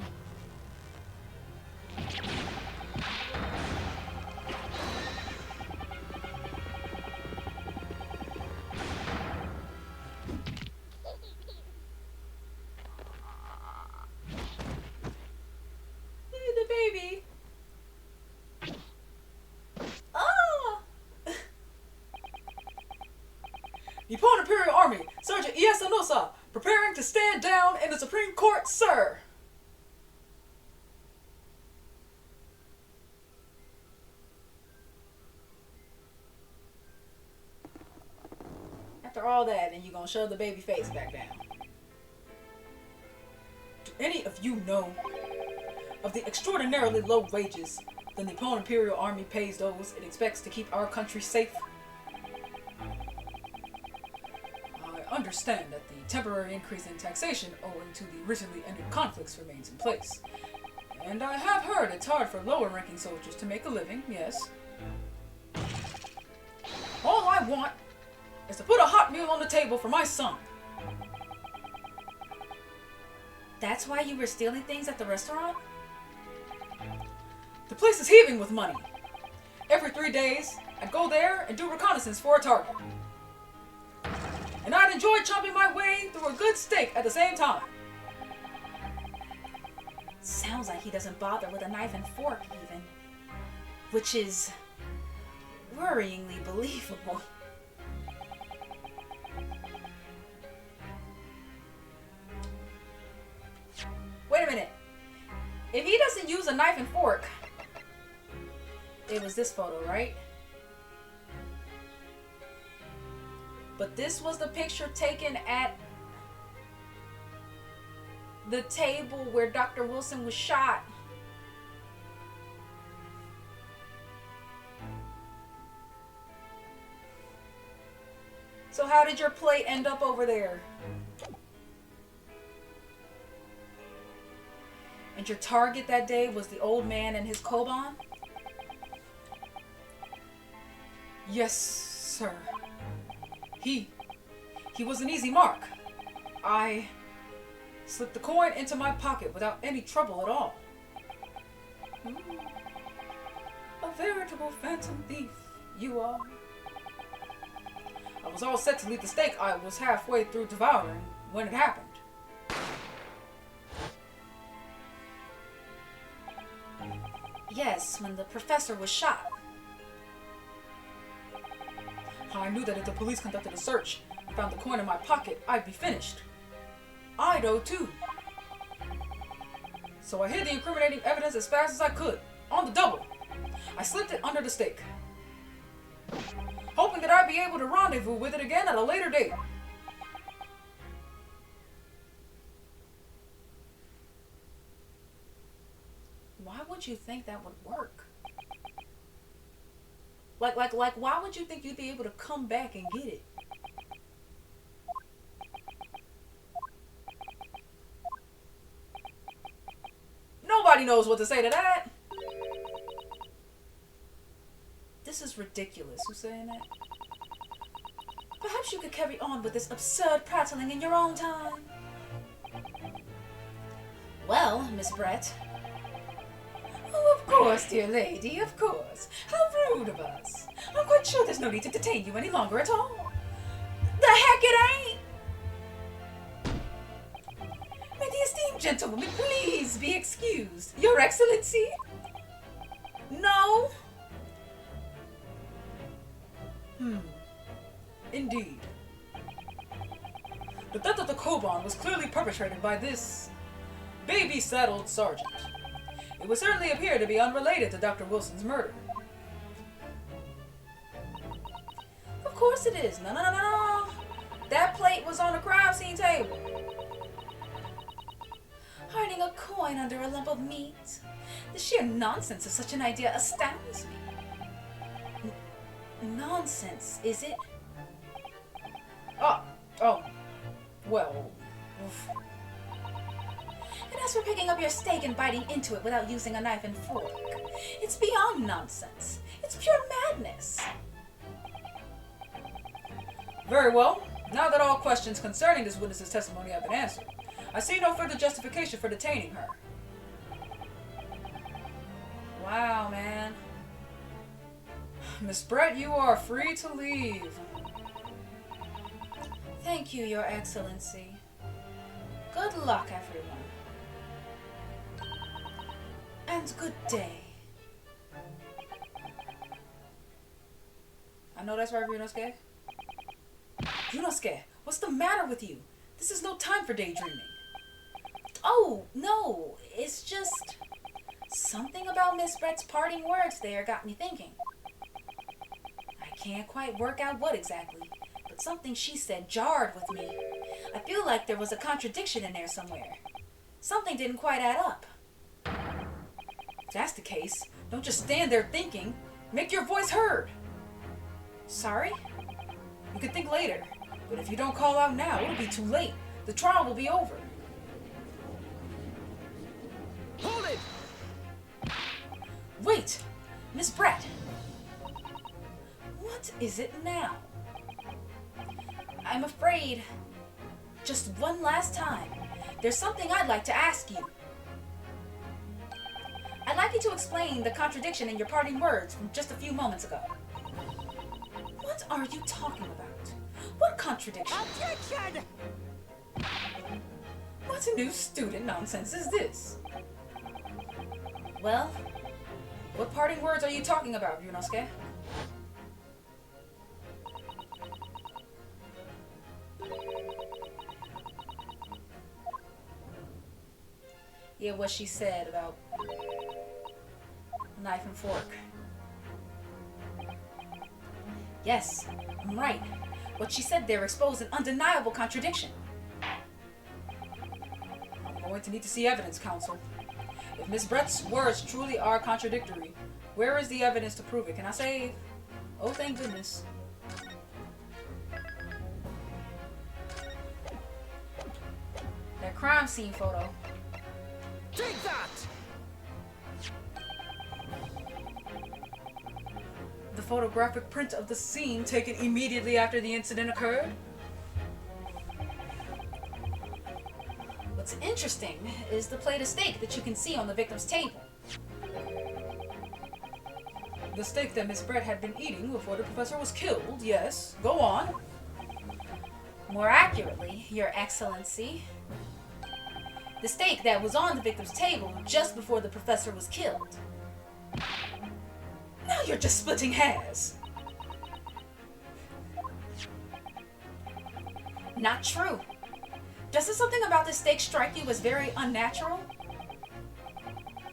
Look at the baby. Oh! Nippon Imperial Army, Sergeant E.S. Anosa, preparing to stand down in the Supreme Court, sir. After all that, then you're gonna shove the baby face back down. Do any of you know of the extraordinarily low wages the Nippon Imperial Army pays those it expects to keep our country safe? I understand that the temporary increase in taxation owing to the recently ended conflicts remains in place. And I have heard it's hard for lower-ranking soldiers to make a living, yes. All I want is to put a hot meal on the table for my son. That's why you were stealing things at the restaurant? The place is heaving with money. Every 3 days, I'd go there and do reconnaissance for a target. And I'd enjoy chopping my way through a good steak at the same time. Sounds like he doesn't bother with a knife and fork even. Which is worryingly believable. Wait a minute. If he doesn't use a knife and fork, it was this photo, right? But this was the picture taken at the table where Dr. Wilson was shot. So how did your plate end up over there? And your target that day was the old man and his koban? Yes, sir. He was an easy mark. I slipped the coin into my pocket without any trouble at all. A veritable phantom thief, you are. I was all set to leave the steak I was halfway through devouring when it happened. Yes, when the professor was shot. I knew that if the police conducted a search and found the coin in my pocket, I'd be finished. I'd owe too. So I hid the incriminating evidence as fast as I could, on the double. I slipped it under the steak, hoping that I'd be able to rendezvous with it again at a later date. Why would you think that would work? Like, why would you think you'd be able to come back and get it? Nobody knows what to say to that. This is ridiculous. Who's saying that? Perhaps you could carry on with this absurd prattling in your own time. Well, Miss Brett. Oh, of course, dear lady, of course. How rude of us. I'm quite sure there's no need to detain you any longer at all. The heck it ain't! May the esteemed gentlewoman please be excused, Your Excellency? No. Indeed. The death of the koban was clearly perpetrated by this baby-saddled sergeant. It would certainly appear to be unrelated to Dr. Wilson's murder. Of course it is. No. That plate was on the crime scene table. Hiding a coin under a lump of meat. The sheer nonsense of such an idea astounds me. Nonsense, is it? Oh. Well. Oof. And as for picking up your steak and biting into it without using a knife and fork, it's beyond nonsense. It's pure madness. Very well. Now that all questions concerning this witness's testimony have been answered, I see no further justification for detaining her. Wow, man. Miss Brett, you are free to leave. Thank you, Your Excellency. Good luck, everyone. And good day. I know that's right, RYUNOSUKE. RYUNOSUKE, what's the matter with you? This is no time for daydreaming. Oh, no. It's just something about Miss Brett's parting words there got me thinking. I can't quite work out what exactly, but something she said jarred with me. I feel like there was a contradiction in there somewhere. Something didn't quite add up. If that's the case, don't just stand there thinking. Make your voice heard. Sorry? You can think later, but if you don't call out now, it'll be too late. The trial will be over. Hold it! Wait! Miss Brett! What is it now? I'm afraid, just one last time, there's something I'd like to ask you. I'd like happy to explain the contradiction in your parting words from just a few moments ago. What are you talking about? What contradiction? Objection! What new student nonsense is this? Well, what parting words are you talking about, Ryunosuke? Yeah, what she said about knife and fork. Yes, I'm right. What she said there exposed an undeniable contradiction. I'm going to need to see evidence, counsel. If Miss Brett's words truly are contradictory, where is the evidence to prove it? Can I save? Oh, thank goodness. That crime scene photo. Take that! The photographic print of the scene taken immediately after the incident occurred? What's interesting is the plate of steak that you can see on the victim's table. The steak that Miss Brett had been eating before the professor was killed, yes. Go on. More accurately, Your Excellency, the steak that was on the victim's table just before the professor was killed. Now you're just splitting hairs. Not true. Doesn't something about this steak strike you as very unnatural?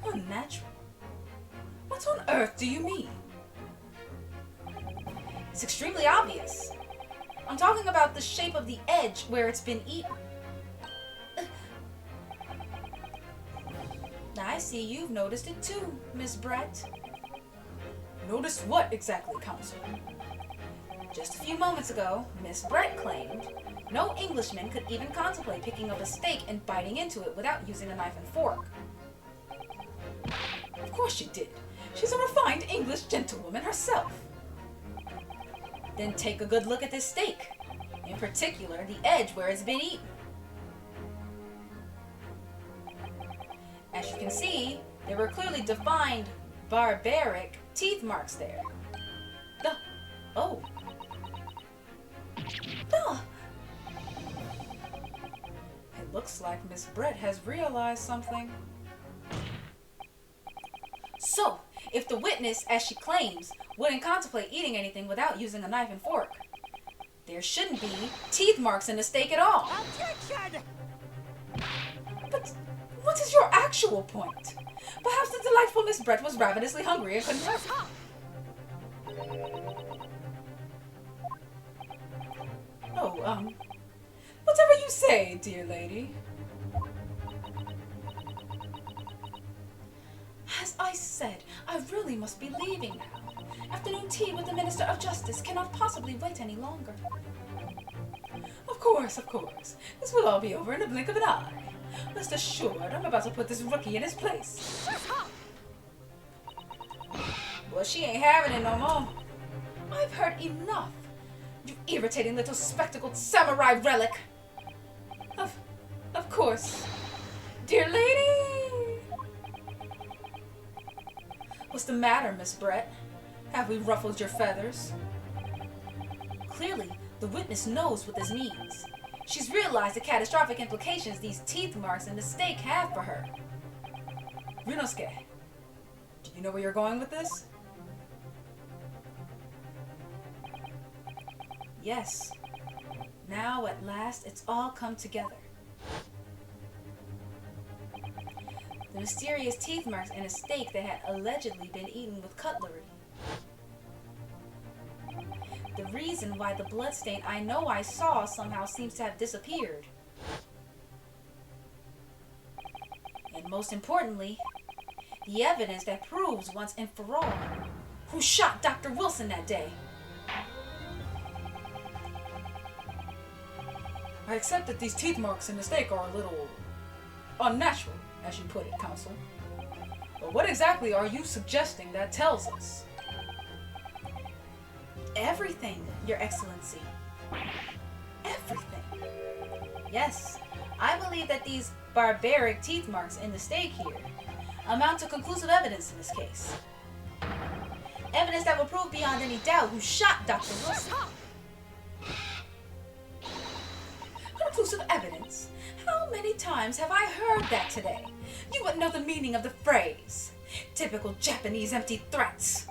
Unnatural? What on earth do you mean? It's extremely obvious. I'm talking about the shape of the edge where it's been eaten. I see you've noticed it too, Miss Brett. Noticed what exactly, counsel? Just a few moments ago, Miss Brett claimed no Englishman could even contemplate picking up a steak and biting into it without using a knife and fork. Of course she did. She's a refined English gentlewoman herself. Then take a good look at this steak. In particular, the edge where it's been eaten. As you can see, there were clearly defined barbaric teeth marks there. Oh. It looks like Miss Brett has realized something. So, if the witness, as she claims, wouldn't contemplate eating anything without using a knife and fork, there shouldn't be teeth marks in the steak at all. Objection! But what is your actual point? Perhaps the delightful Miss Brett was ravenously hungry and couldn't help it. Oh, whatever you say, dear lady. As I said, I really must be leaving now. Afternoon tea with the Minister of Justice cannot possibly wait any longer. Of course, of course. This will all be over in a blink of an eye. Rest assured, I'm about to put this rookie in his place. Well, she ain't having it no more. I've heard enough. You irritating little spectacled samurai relic. Of course. Dear lady! What's the matter, Miss Brett? Have we ruffled your feathers? Clearly, the witness knows what this means. She's realized the catastrophic implications these teeth marks in the steak have for her. Ryunosuke, do you know where you're going with this? Yes. Now, at last, it's all come together. The mysterious teeth marks in a steak that had allegedly been eaten with cutlery. The reason why the bloodstain I know I saw somehow seems to have disappeared. And most importantly, the evidence that proves once and for all who shot Dr. Wilson that day. I accept that these teeth marks in the steak are a little unnatural, as you put it, counsel. But what exactly are you suggesting that tells us? Everything, Your Excellency. Everything. Yes, I believe that these barbaric teeth marks in the steak here amount to conclusive evidence in this case. Evidence that will prove beyond any doubt who shot Dr. Wilson. Conclusive evidence? How many times have I heard that today? You wouldn't know the meaning of the phrase. Typical Japanese empty threats.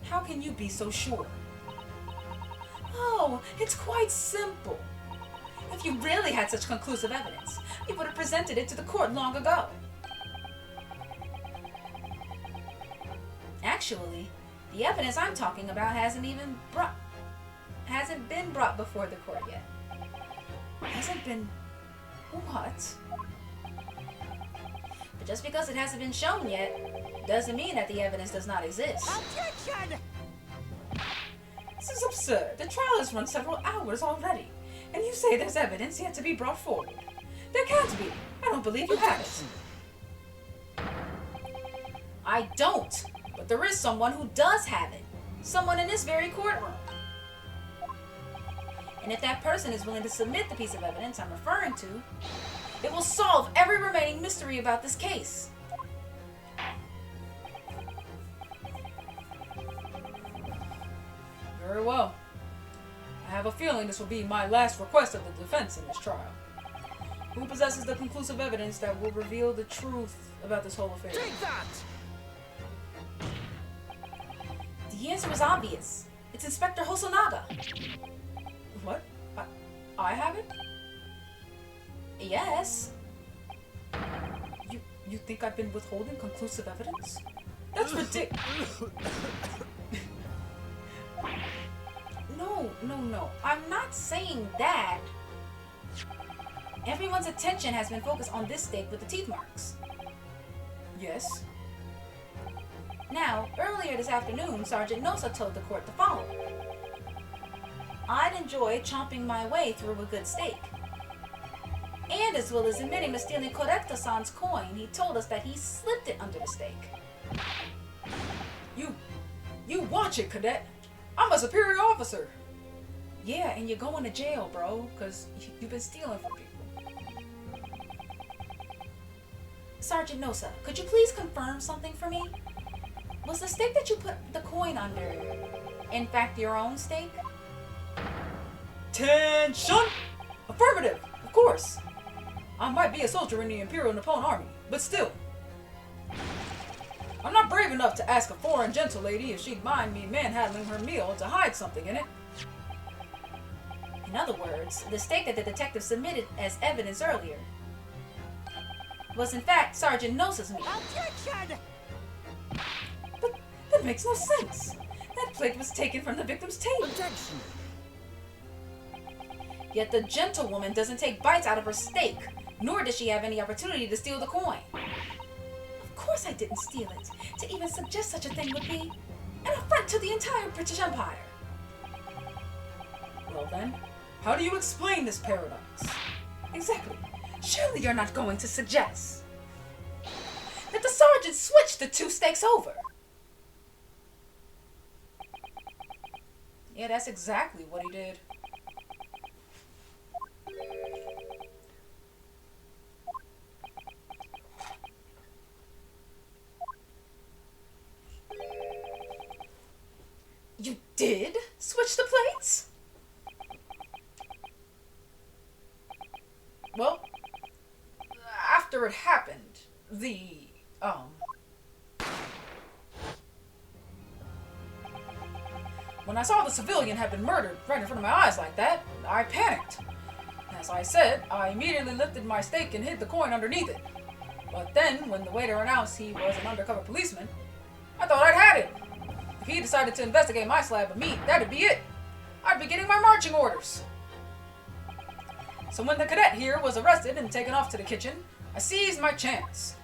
How can you be so sure? Oh, it's quite simple. If you really had such conclusive evidence, you would have presented it to the court long ago. Actually, the evidence I'm talking about hasn't been brought before the court yet. Hasn't been what? But just because it hasn't been shown yet, doesn't mean that the evidence does not exist. Objection! This is absurd. The trial has run several hours already, and you say there's evidence yet to be brought forward. There can't be. I don't believe you have it. I don't, but there is someone who does have it. Someone in this very courtroom. And if that person is willing to submit the piece of evidence I'm referring to, it will solve every remaining mystery about this case. Very well. I have a feeling this will be my last request of the defense in this trial. Who possesses the conclusive evidence that will reveal the truth about this whole affair? Take that! The answer is obvious. It's Inspector Hosonaga. What? I have it? Yes. You think I've been withholding conclusive evidence? That's ridiculous. No. I'm not saying that. Everyone's attention has been focused on this stake with the teeth marks. Yes. Now, earlier this afternoon, Sergeant Nosa told the court the following. I'd enjoy chomping my way through a good steak. And as well as admitting to stealing Correcta-san's coin, he told us that he slipped it under the steak. You watch it, cadet. I'm a superior officer. Yeah, and you're going to jail, bro, because you've been stealing from people. Sergeant Nosa, could you please confirm something for me? Was the steak that you put the coin under, in fact, your own steak? Attention! Affirmative, of course. I might be a soldier in the Imperial Nippon Army, but still. I'm not brave enough to ask a foreign gentle lady if she'd mind me manhandling her meal to hide something in it. In other words, the steak that the detective submitted as evidence earlier was in fact Sergeant Nosa's meal. Objection! But that makes no sense. That plate was taken from the victim's table. Objection! Yet the gentlewoman doesn't take bites out of her steak, nor does she have any opportunity to steal the coin. Of course I didn't steal it. To even suggest such a thing would be an affront to the entire British Empire. Well then, how do you explain this paradox? Exactly. Surely you're not going to suggest that the sergeant switched the two steaks over. Yeah, that's exactly what he did. You did switch the plates? Well, after it happened, when I saw the civilian had been murdered right in front of my eyes like that, I panicked. As I said, I immediately lifted my steak and hid the coin underneath it. But then, when the waiter announced he was an undercover policeman, I thought I'd had it. If he decided to investigate my slab of meat, that'd be it. I'd be getting my marching orders. So when the cadet here was arrested and taken off to the kitchen, I seized my chance.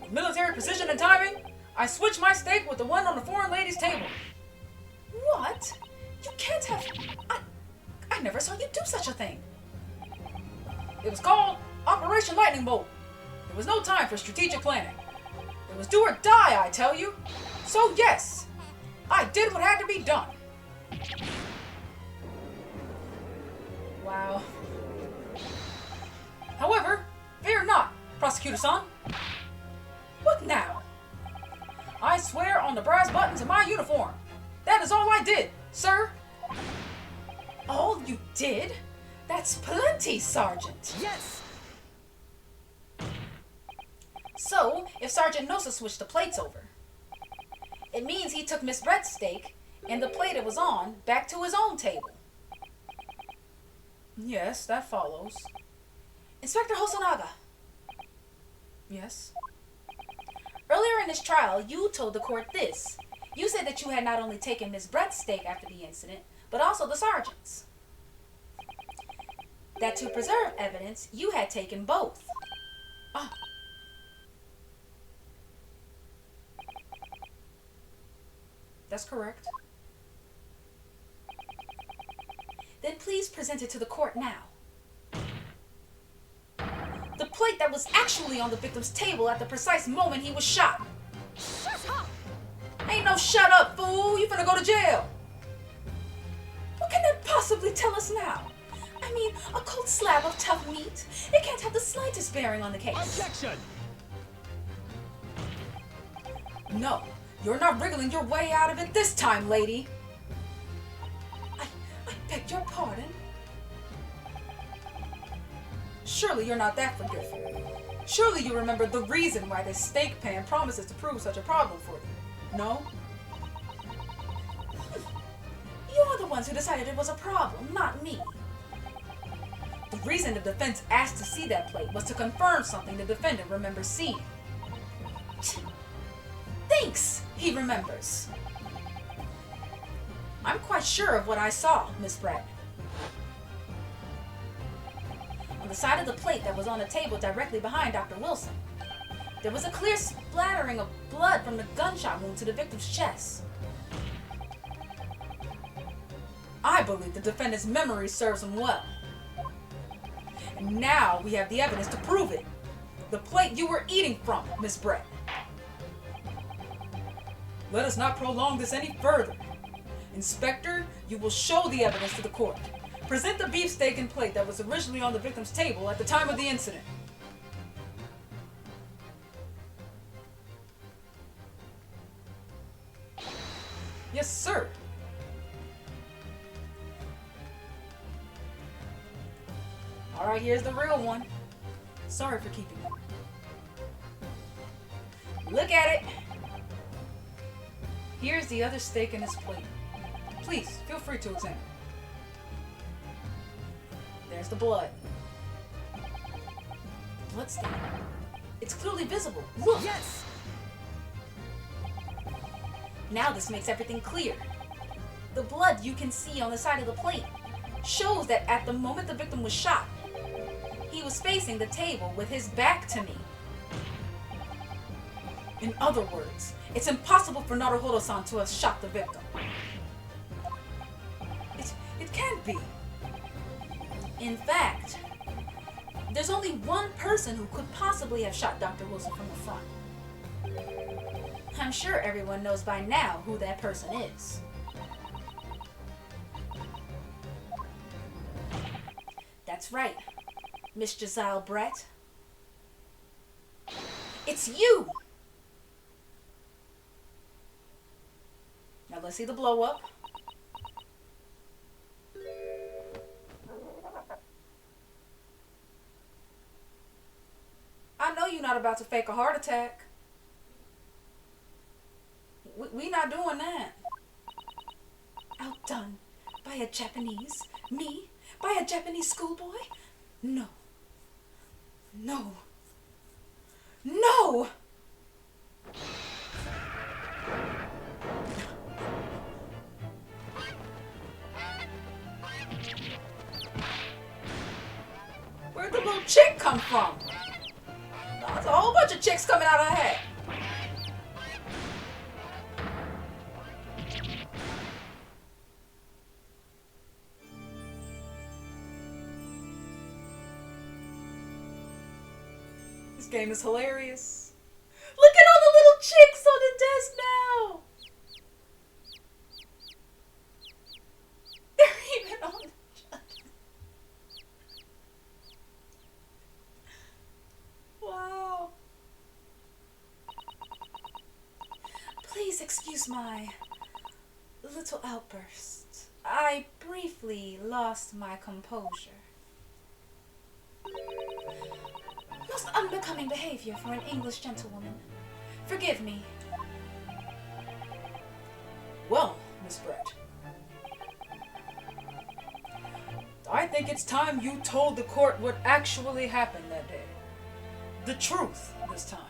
With military precision and timing, I switched my steak with the one on the foreign lady's table. What? You can't have... I never saw you do such a thing. It was called Operation Lightning Bolt. There was no time for strategic planning. It was do or die, I tell you. So yes, I did what had to be done. Wow. However, fear not, Prosecutor-san. What now? I swear on the brass buttons of my uniform. That is all I did, sir. All you did? That's plenty, Sergeant. Yes! So, if Sergeant Nosa switched the plates over, it means he took Miss Brett's steak and the plate it was on back to his own table. Yes, that follows. Inspector Hosonaga, Yes. earlier in this trial, you told the court this. You said that you had not only taken Miss Brett's steak after the incident, but also the sergeant's. That to preserve evidence, you had taken both. Ah. That's correct. Then please present it to the court now. The plate that was actually on the victim's table at the precise moment he was shot. Shut up! Ain't no shut up, fool. You finna go to jail. What can that possibly tell us now? I mean, a cold slab of tough meat. It can't have the slightest bearing on the case. Objection! No, you're not wriggling your way out of it this time, lady. I beg your pardon. Surely you're not that forgetful. Surely you remember the reason why this steak pan promises to prove such a problem for you. No? You're the ones who decided it was a problem, not me. The reason the defense asked to see that plate was to confirm something the defendant remembers seeing. Thinks he remembers. I'm quite sure of what I saw, Miss Brett. On the side of the plate that was on the table directly behind Dr. Wilson, there was a clear splattering of blood from the gunshot wound to the victim's chest. I believe the defendant's memory serves him well. And now we have the evidence to prove it. The plate you were eating from, Miss Brett. Let us not prolong this any further. Inspector, you will show the evidence to the court. Present the beefsteak and plate that was originally on the victim's table at the time of the incident. Yes, sir. All right, here's the real one. Sorry for keeping it. Look at it. Here's the other steak in this plate. Please, feel free to examine. There's the blood. Bloodstain. It's clearly visible. Look! Yes! Now this makes everything clear. The blood you can see on the side of the plate shows that at the moment the victim was shot, he was facing the table with his back to me. In other words, it's impossible for Naruhodo-san to have shot the victim. It can't be. In fact, there's only one person who could possibly have shot Dr. Wilson from the front. I'm sure everyone knows by now who that person is. That's right, Miss Giselle Brett. It's you! Now let's see the blow up. I know you're not about to fake a heart attack. We not doing that. Outdone by a Japanese? Me? By a Japanese schoolboy? No. No. No! Where'd the little chick come from? There's a whole bunch of chicks coming out of her head. This game is hilarious. Look at all the little chicks on the desk now! They're even on the judge. excuse my little outburst. I briefly lost my composure. Most unbecoming behavior for an English gentlewoman. Forgive me. Well, Miss Brett, I think it's time you told the court what actually happened that day. The truth this time.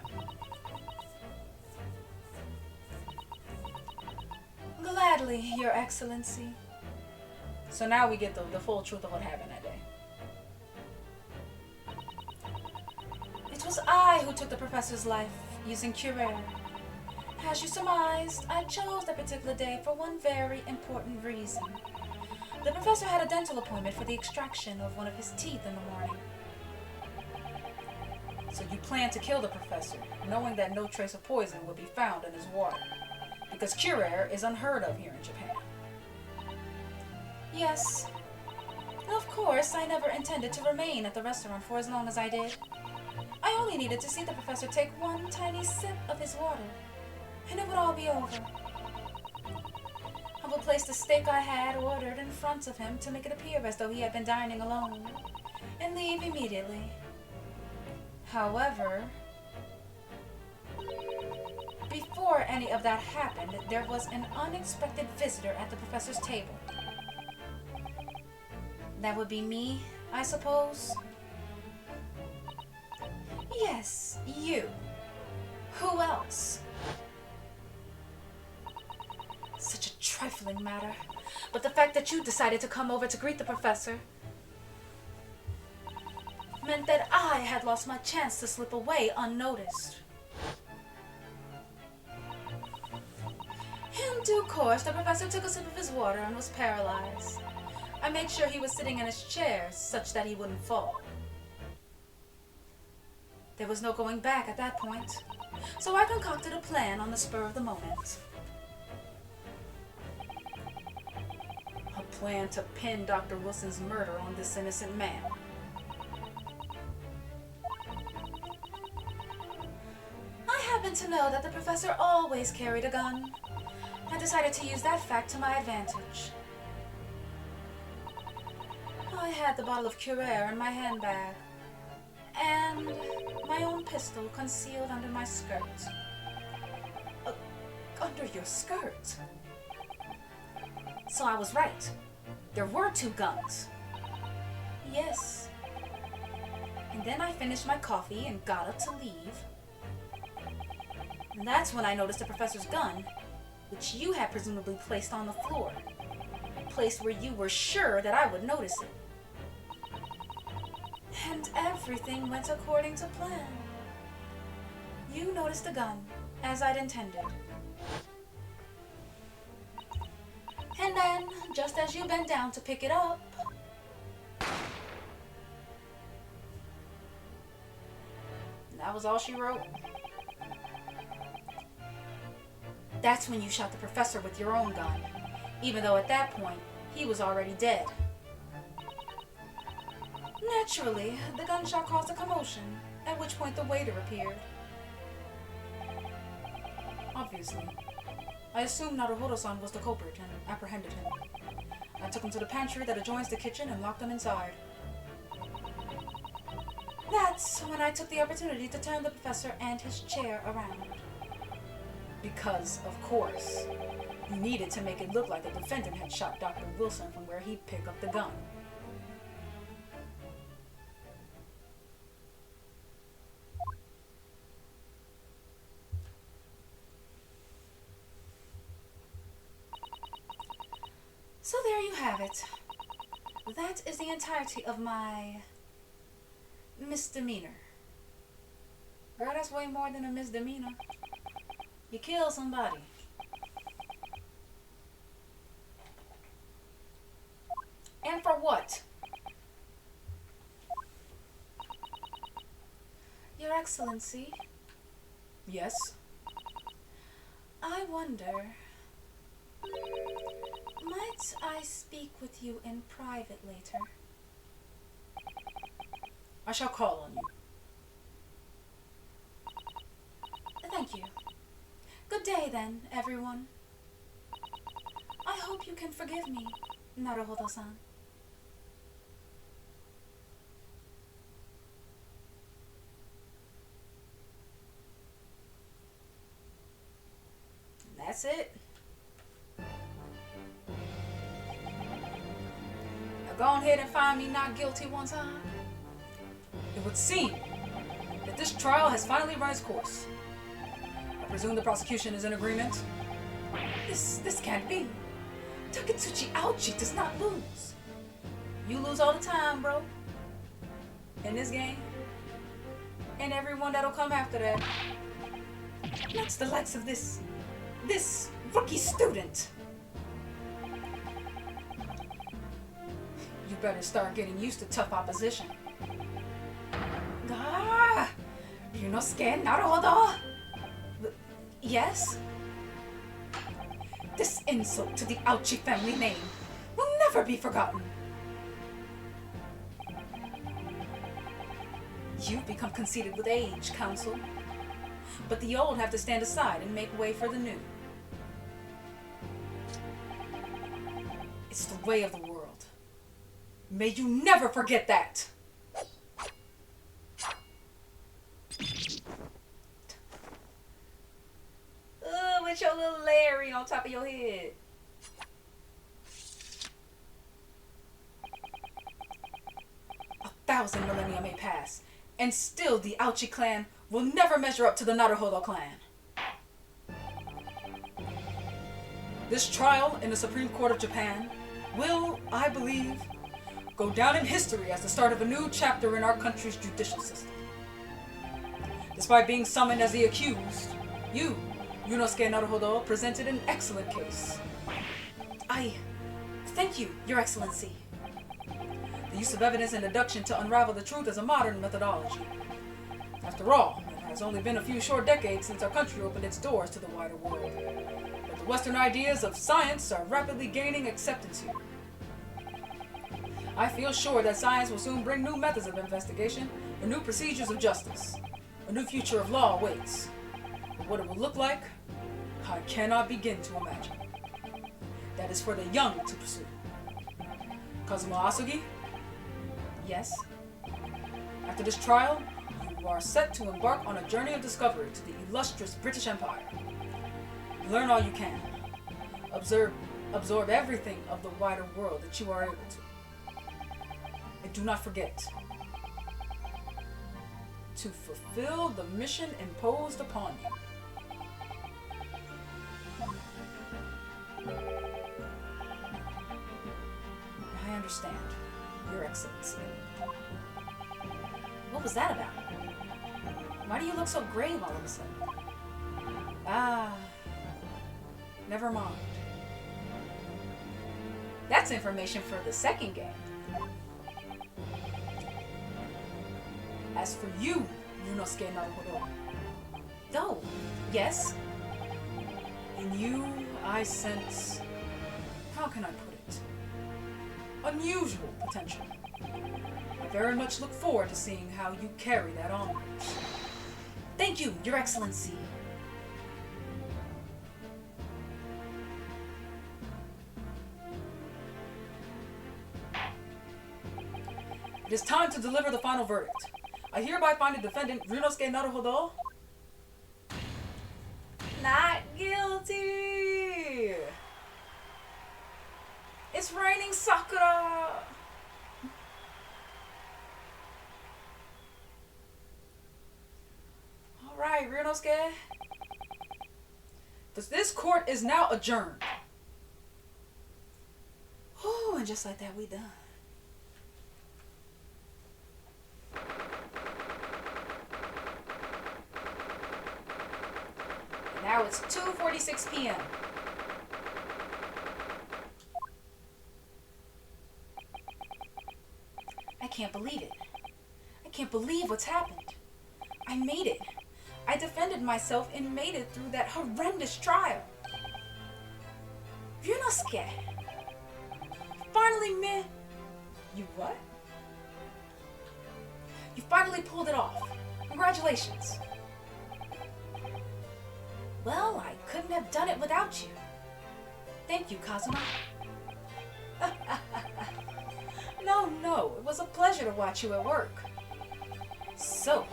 Gladly, Your Excellency. So now we get the full truth of what happened that day. It was I who took the professor's life using Curer. As you surmised, I chose that particular day for one very important reason. The professor had a dental appointment for the extraction of one of his teeth in the morning. So you plan to kill the professor, knowing that no trace of poison would be found in his water. Because Curer is unheard of here in Japan. Yes. Of course, I never intended to remain at the restaurant for as long as I did. I only needed to see the professor take one tiny sip of his water, and it would all be over. I would place the steak I had ordered in front of him to make it appear as though he had been dining alone, and leave immediately. However, before any of that happened, there was an unexpected visitor at the professor's table. That would be me, I suppose? Yes, you. Who else? Such a trifling matter. But the fact that you decided to come over to greet the professor meant that I had lost my chance to slip away unnoticed. In due course, the professor took a sip of his water and was paralyzed. I made sure he was sitting in his chair such that he wouldn't fall. There was no going back at that point, so I concocted a plan on the spur of the moment. A plan to pin Dr. Wilson's murder on this innocent man. I happened to know that the professor always carried a gun. I decided to use that fact to my advantage. I had the bottle of Curer in my handbag, and my own pistol concealed under my skirt. Under your skirt? So I was right. There were 2 guns. Yes. And then I finished my coffee and got up to leave. And that's when I noticed the professor's gun, which you had presumably placed on the floor. Placed where you were sure that I would notice it. And everything went according to plan. You noticed the gun, as I'd intended. And then, just as you bent down to pick it up, that was all she wrote. That's when you shot the professor with your own gun, even though at that point, he was already dead. Naturally, the gunshot caused a commotion, at which point the waiter appeared. Obviously. I assumed Naruhodo-san was the culprit and apprehended him. I took him to the pantry that adjoins the kitchen and locked him inside. That's when I took the opportunity to turn the professor and his chair around. Because, of course, you needed to make it look like the defendant had shot Dr. Wilson from where he'd pick up the gun. So there you have it. That is the entirety of my misdemeanor. Girl, that's way more than a misdemeanor. You kill somebody. And for what? Your Excellency, Yes? I wonder, might I speak with you in private later? I shall call on you. Thank you. Good day then, everyone. I hope you can forgive me, Naruhodo-san. That's it. Now go ahead and find me not guilty one time. It would seem that this trial has finally run its course. I presume the prosecution is in agreement. This can't be. Taketsuchi Aochi does not lose. You lose all the time, bro. In this game, and everyone that'll come after that. Not the likes of this rookie student. You better start getting used to tough opposition. Ah, Ryunosuke, naruhodo. Yes? This insult to the Aochi family name will never be forgotten. You've become conceited with age, counsel. But the old have to stand aside and make way for the new. It's the way of the world. May you never forget that! With your little Larry on top of your head. 1,000 millennia may pass, and still the Aochi clan will never measure up to the Naruhodo clan. This trial in the Supreme Court of Japan will, I believe, go down in history as the start of a new chapter in our country's judicial system. Despite being summoned as the accused, you, Ryunosuke Naruhodo, presented an excellent case. I thank you, Your Excellency. The use of evidence and deduction to unravel the truth is a modern methodology. After all, it has only been a few short decades since our country opened its doors to the wider world. But the Western ideas of science are rapidly gaining acceptance here. I feel sure that science will soon bring new methods of investigation and new procedures of justice. A new future of law awaits. But what it will look like, I cannot begin to imagine. That is for the young to pursue. Kazuma Asugi? Yes? After this trial, you are set to embark on a journey of discovery to the illustrious British Empire. Learn all you can. Absorb everything of the wider world that you are able to. And do not forget to fulfill the mission imposed upon you. I understand, Your Excellency. What was that about? Why do you look so grave all of a sudden? Never mind. That's information for the second game. As for you, Ryunosuke Naruhodo, Oh, yes? in you I sense, how can I put it, unusual potential. I very much look forward to seeing how you carry that onwards. Thank you, Your Excellency. It is time to deliver the final verdict. I hereby find the defendant, Ryunosuke Naruhodo, Not guilty! It's raining Sakura! Alright, Ryunosuke. This court is now adjourned. Whew, and just like that, we done. And now it's 2:46 p.m. I can't believe it. I can't believe what's happened. I made it. I defended myself and made it through that horrendous trial. Ryunosuke! Finally, man. You what? You finally pulled it off. Congratulations. Well, I couldn't have done it without you. Thank you, Kazuma. No, it was a pleasure to watch you at work. So,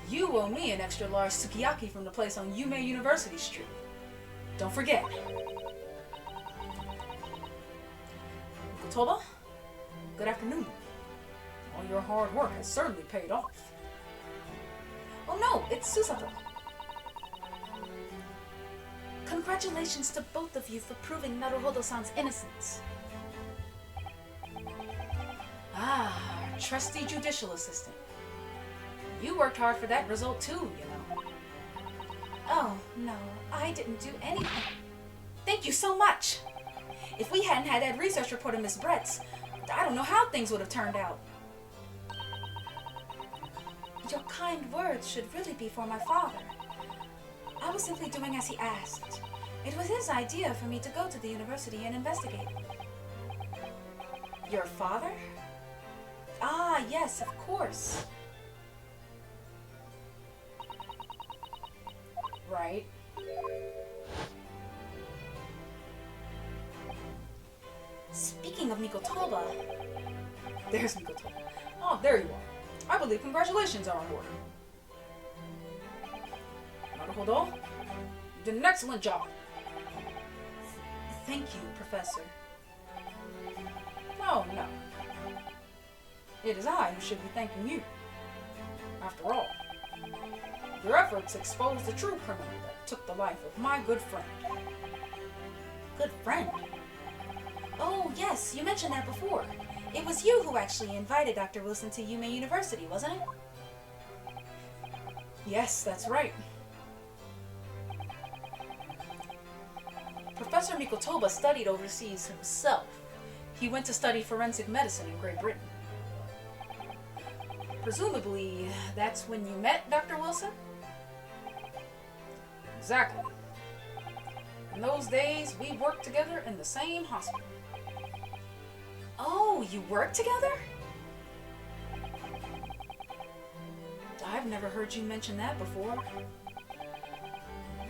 you owe me an extra large sukiyaki from the place on Yume University Street. Don't forget. Toba, good afternoon. All your hard work has certainly paid off. Oh no, it's Susato. Congratulations to both of you for proving Naruhodo-san's innocence. Ah, our trusty judicial assistant. You worked hard for that result too, you know. Oh, no, I didn't do anything. Thank you so much. If we hadn't had that research report of Miss Brett's, I don't know how things would have turned out. Your kind words should really be for my father. I was simply doing as he asked. It was his idea for me to go to the university and investigate. Your father? Ah, yes, of course. Right. Speaking of Mikotoba, There's Mikoto. Oh, there you are. I believe congratulations are in order. Naruhodo, you did an excellent job. thank you, Professor. No. It is I who should be thanking you. After all, your efforts exposed the true criminal that took the life of my good friend. Good friend. Oh, yes, you mentioned that before. It was you who actually invited Dr. Wilson to Yume University, wasn't it? Yes, that's right. Professor Mikotoba studied overseas himself. He went to study forensic medicine in Great Britain. Presumably, that's when you met Dr. Wilson? Exactly. In those days, we worked together in the same hospital. Oh, you work together? I've never heard you mention that before.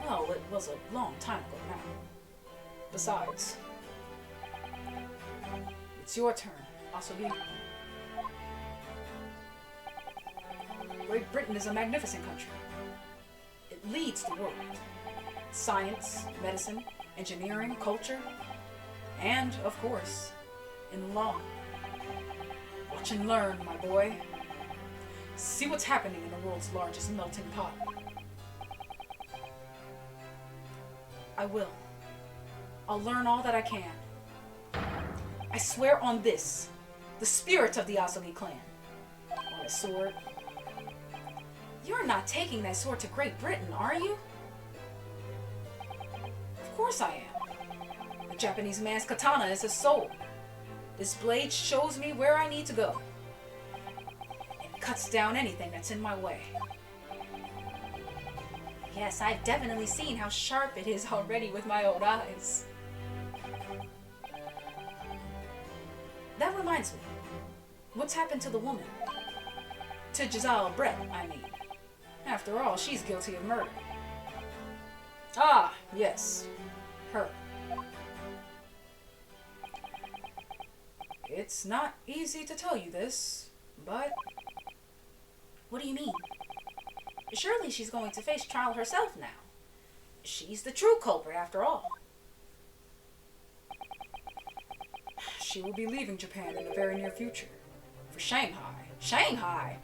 Well, it was a long time ago now. Besides, it's your turn, Asogi. Great Britain is a magnificent country. It leads the world. Science, medicine, engineering, culture, and, of course, in law. Watch and learn, my boy. See what's happening in the world's largest melting pot. I will. I'll learn all that I can. I swear on this, the spirit of the Asogi clan. On a sword. You're not taking that sword to Great Britain, are you? Of course I am. The Japanese man's katana is his soul. This blade shows me where I need to go. It cuts down anything that's in my way. Yes, I've definitely seen how sharp it is already with my own eyes. That reminds me. What's happened to the woman? To Giselle Brett, I mean. After all, she's guilty of murder. Ah, yes. Her. It's not easy to tell you this, but... What do you mean? Surely she's going to face trial herself now. She's the true culprit after all. She will be leaving Japan in the very near future. For Shanghai. Shanghai!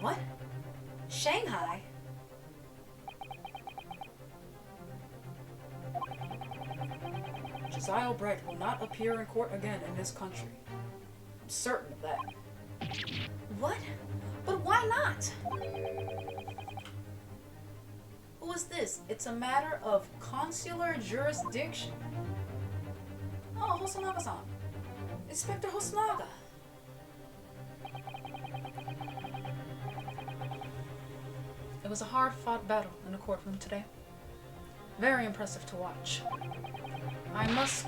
What? Shanghai? Giselle Brett will not appear in court again in this country. I'm certain of that. What? But why not? Who is this? It's a matter of consular jurisdiction. Oh, Hosonaga-san. Inspector Hosonaga. It was a hard-fought battle in the courtroom today. Very impressive to watch. I must...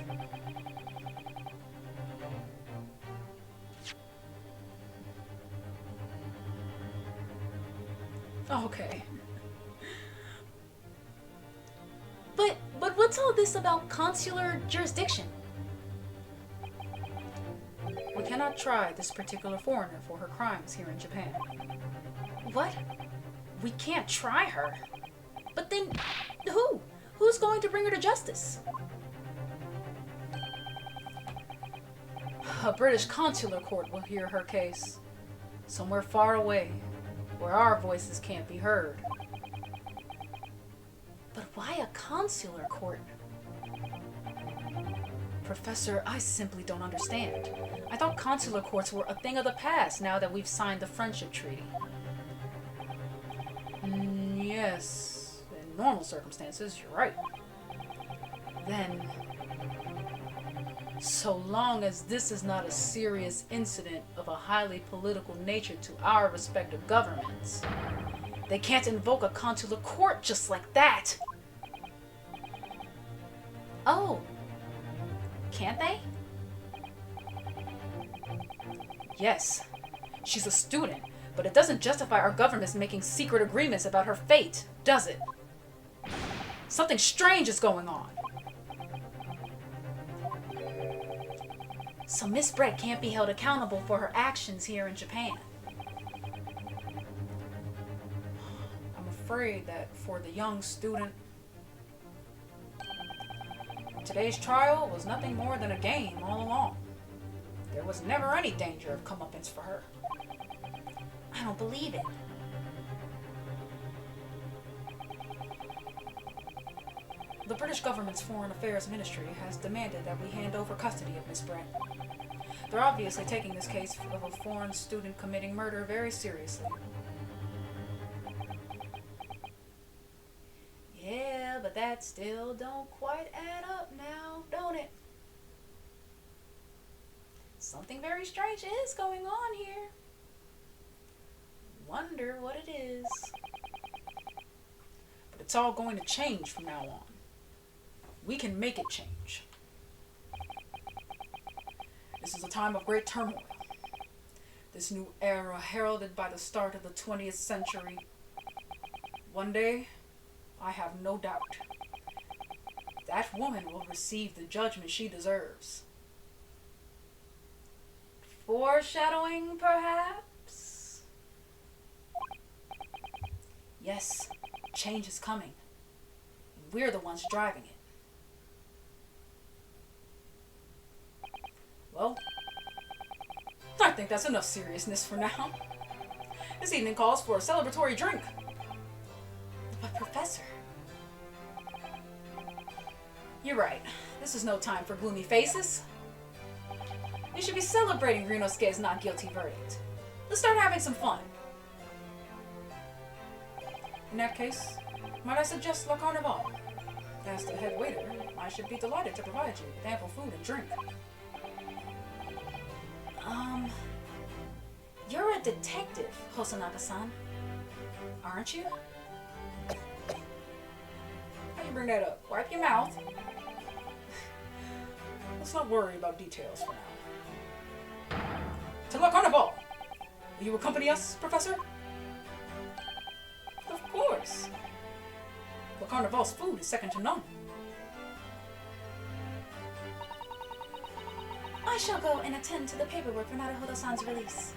Okay. But What's all this about consular jurisdiction? We cannot try this particular foreigner for her crimes here in Japan. What? We can't try her. But then, who? Who's going to bring her to justice? A British consular court will hear her case. Somewhere far away, where our voices can't be heard. But why a consular court? Professor, I simply don't understand. I thought consular courts were a thing of the past now that we've signed the Friendship Treaty. Yes, in normal circumstances, you're right. Then, so long as this is not a serious incident of a highly political nature to our respective governments, they can't invoke a consular court just like that. Oh, can't they? Yes, she's a student, but it doesn't justify our governments making secret agreements about her fate, does it? Something strange is going on. So Miss Brett can't be held accountable for her actions here in Japan. I'm afraid that for the young student, today's trial was nothing more than a game all along. There was never any danger of comeuppance for her. I don't believe it. The British government's Foreign Affairs Ministry has demanded that we hand over custody of Miss Brett. They're obviously taking this case of a foreign student committing murder very seriously. Yeah, but that still don't quite add up now, don't it? Something very strange is going on here. Wonder what it is. But it's all going to change from now on. We can make it change. This is a time of great turmoil. This new era heralded by the start of the 20th century. One day, I have no doubt, that woman will receive the judgment she deserves. Foreshadowing, perhaps? Yes, change is coming. And we're the ones driving it. Well, I think that's enough seriousness for now. This evening calls for a celebratory drink. But Professor... You're right. This is no time for gloomy faces. We should be celebrating RYUNOSUKE's not guilty verdict. Let's start having some fun. In that case, might I suggest La Carnival? As the head waiter, I should be delighted to provide you with ample food and drink. You're a detective, Hosonaga-san. Aren't you? How you bring that up? Wipe your mouth. Let's not worry about details for now. To La Carnival! Will you accompany us, Professor? Of course. La Carnival's food is second to none. I shall go and attend to the paperwork for Naruhodo-san's release.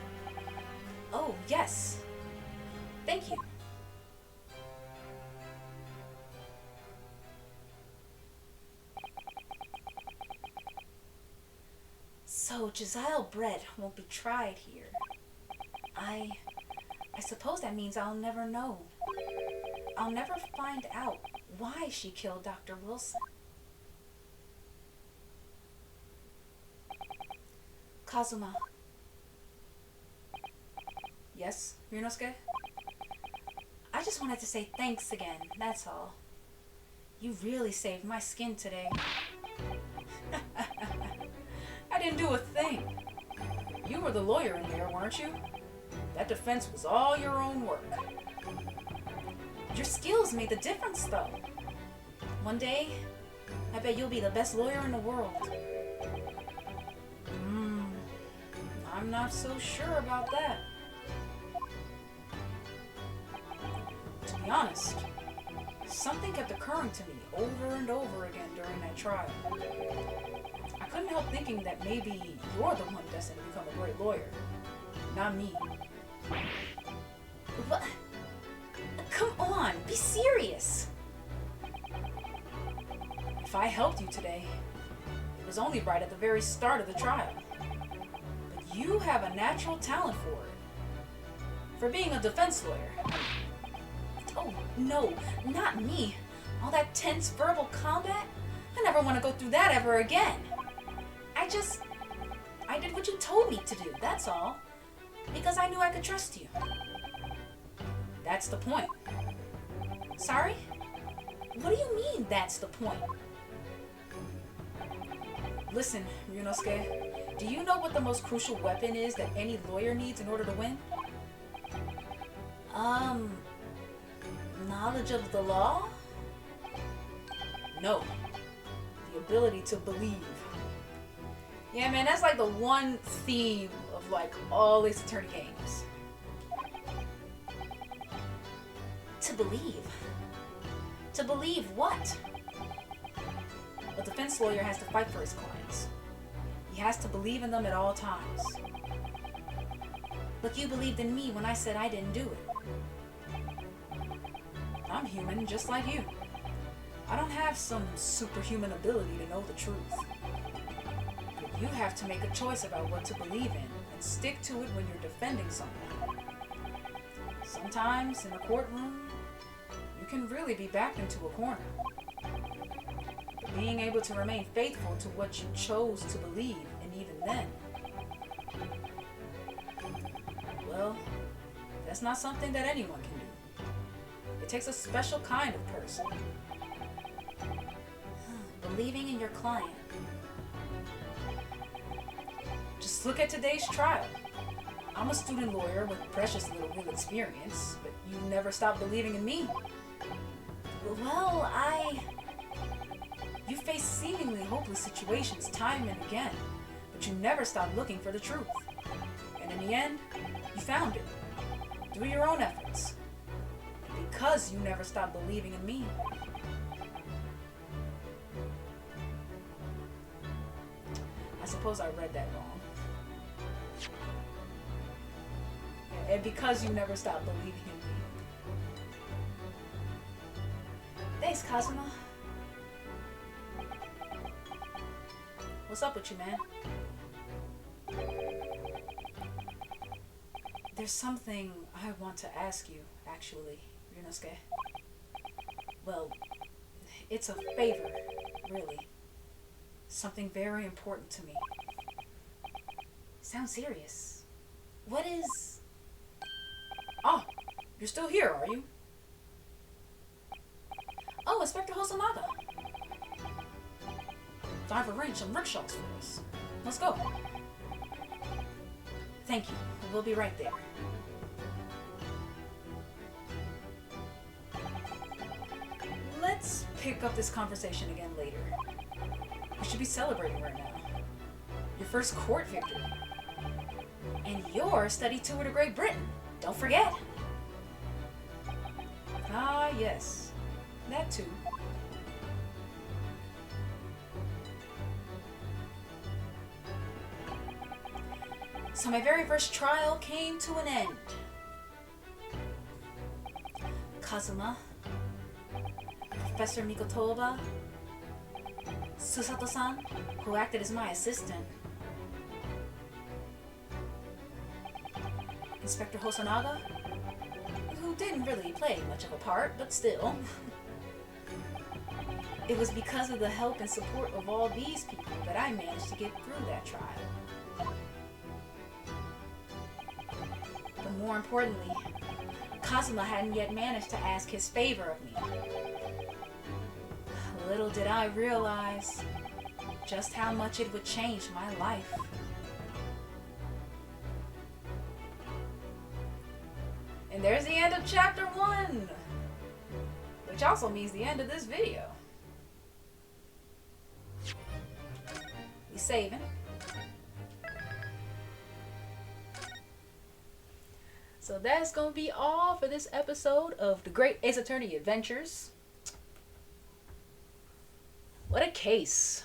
Oh, yes. Thank you. So, Giselle Brett won't be tried here. I suppose that means I'll never know. I'll never find out why she killed Dr. Wilson. Kazuma. Yes, RYUNOSUKE? I just wanted to say thanks again, that's all. You really saved my skin today. I didn't do a thing. You were the lawyer in there, weren't you? That defense was all your own work. Your skills made the difference, though. One day, I bet you'll be the best lawyer in the world. I'm not so sure about that. To be honest, something kept occurring to me over and over again during that trial. I couldn't help thinking that maybe you're the one destined to become a great lawyer, not me. What? Come on, be serious. If I helped you today, it was only right at the very start of the trial. But you have a natural talent for it. For being a defense lawyer. Oh, no, not me. All that tense verbal combat? I never want to go through that ever again. I did what you told me to do, that's all. Because I knew I could trust you. That's the point. Sorry? What do you mean, that's the point? Listen, RYUNOSUKE, do you know what the most crucial weapon is that any lawyer needs in order to win? Knowledge of the law? No. The ability to believe. Yeah, man, that's like the one theme of like all Ace Attorney games. To believe? To believe what? A defense lawyer has to fight for his clients. He has to believe in them at all times. But you believed in me when I said I didn't do it. I'm human, just like you. I don't have some superhuman ability to know the truth. But you have to make a choice about what to believe in and stick to it when you're defending someone. Sometimes in a courtroom, you can really be backed into a corner. But being able to remain faithful to what you chose to believe, and even then, well, that's not something that anyone can do. It takes a special kind of person. Believing in your client. Just look at today's trial. I'm a student lawyer with precious little real experience, but you never stopped believing in me. Well, You face seemingly hopeless situations time and again, but you never stopped looking for the truth. And in the end, you found it. Through your own efforts. And because you never stopped believing in me. I suppose I read that wrong. And because you never stopped believing in me. thanks, Kazuma. What's up with you, man? There's something I want to ask you, actually, RYUNOSUKE. Well, it's a favor, really. Something very important to me. Sounds serious. What is... Oh, you're still here, are you? Oh, Inspector Hosonaga. I've arranged some rickshaws for us. Let's go. Thank you. We'll be right there. Let's pick up this conversation again later. We should be celebrating right now. Your first court victory. And your study tour to Great Britain. Don't forget. Ah, yes. That too. So my very first trial came to an end. Kazuma, Professor Mikotoba, Susato-san, who acted as my assistant, Inspector Hosonaga, who didn't really play much of a part, but still. It was because of the help and support of all these people that I managed to get through that trial. But more importantly, Kazuma hadn't yet managed to ask his favor of me. Little did I realize just how much it would change my life. And there's the end of chapter 1, which also means the end of this video. We saving. So that's going to be all for this episode of The Great Ace Attorney Adventures. case.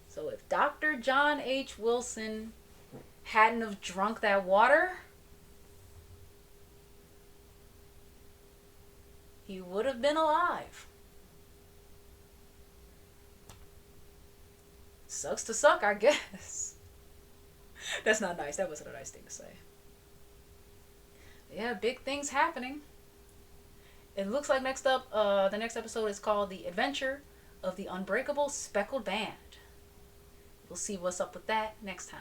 So if Dr. John H. Wilson hadn't have drunk that water, he would have been alive. Sucks to suck, I guess. That's not nice. That wasn't a nice thing to say. Yeah, big things happening. It looks like next up, the next episode is called The Adventure of the Unbreakable Speckled Band. We'll see what's up with that next time.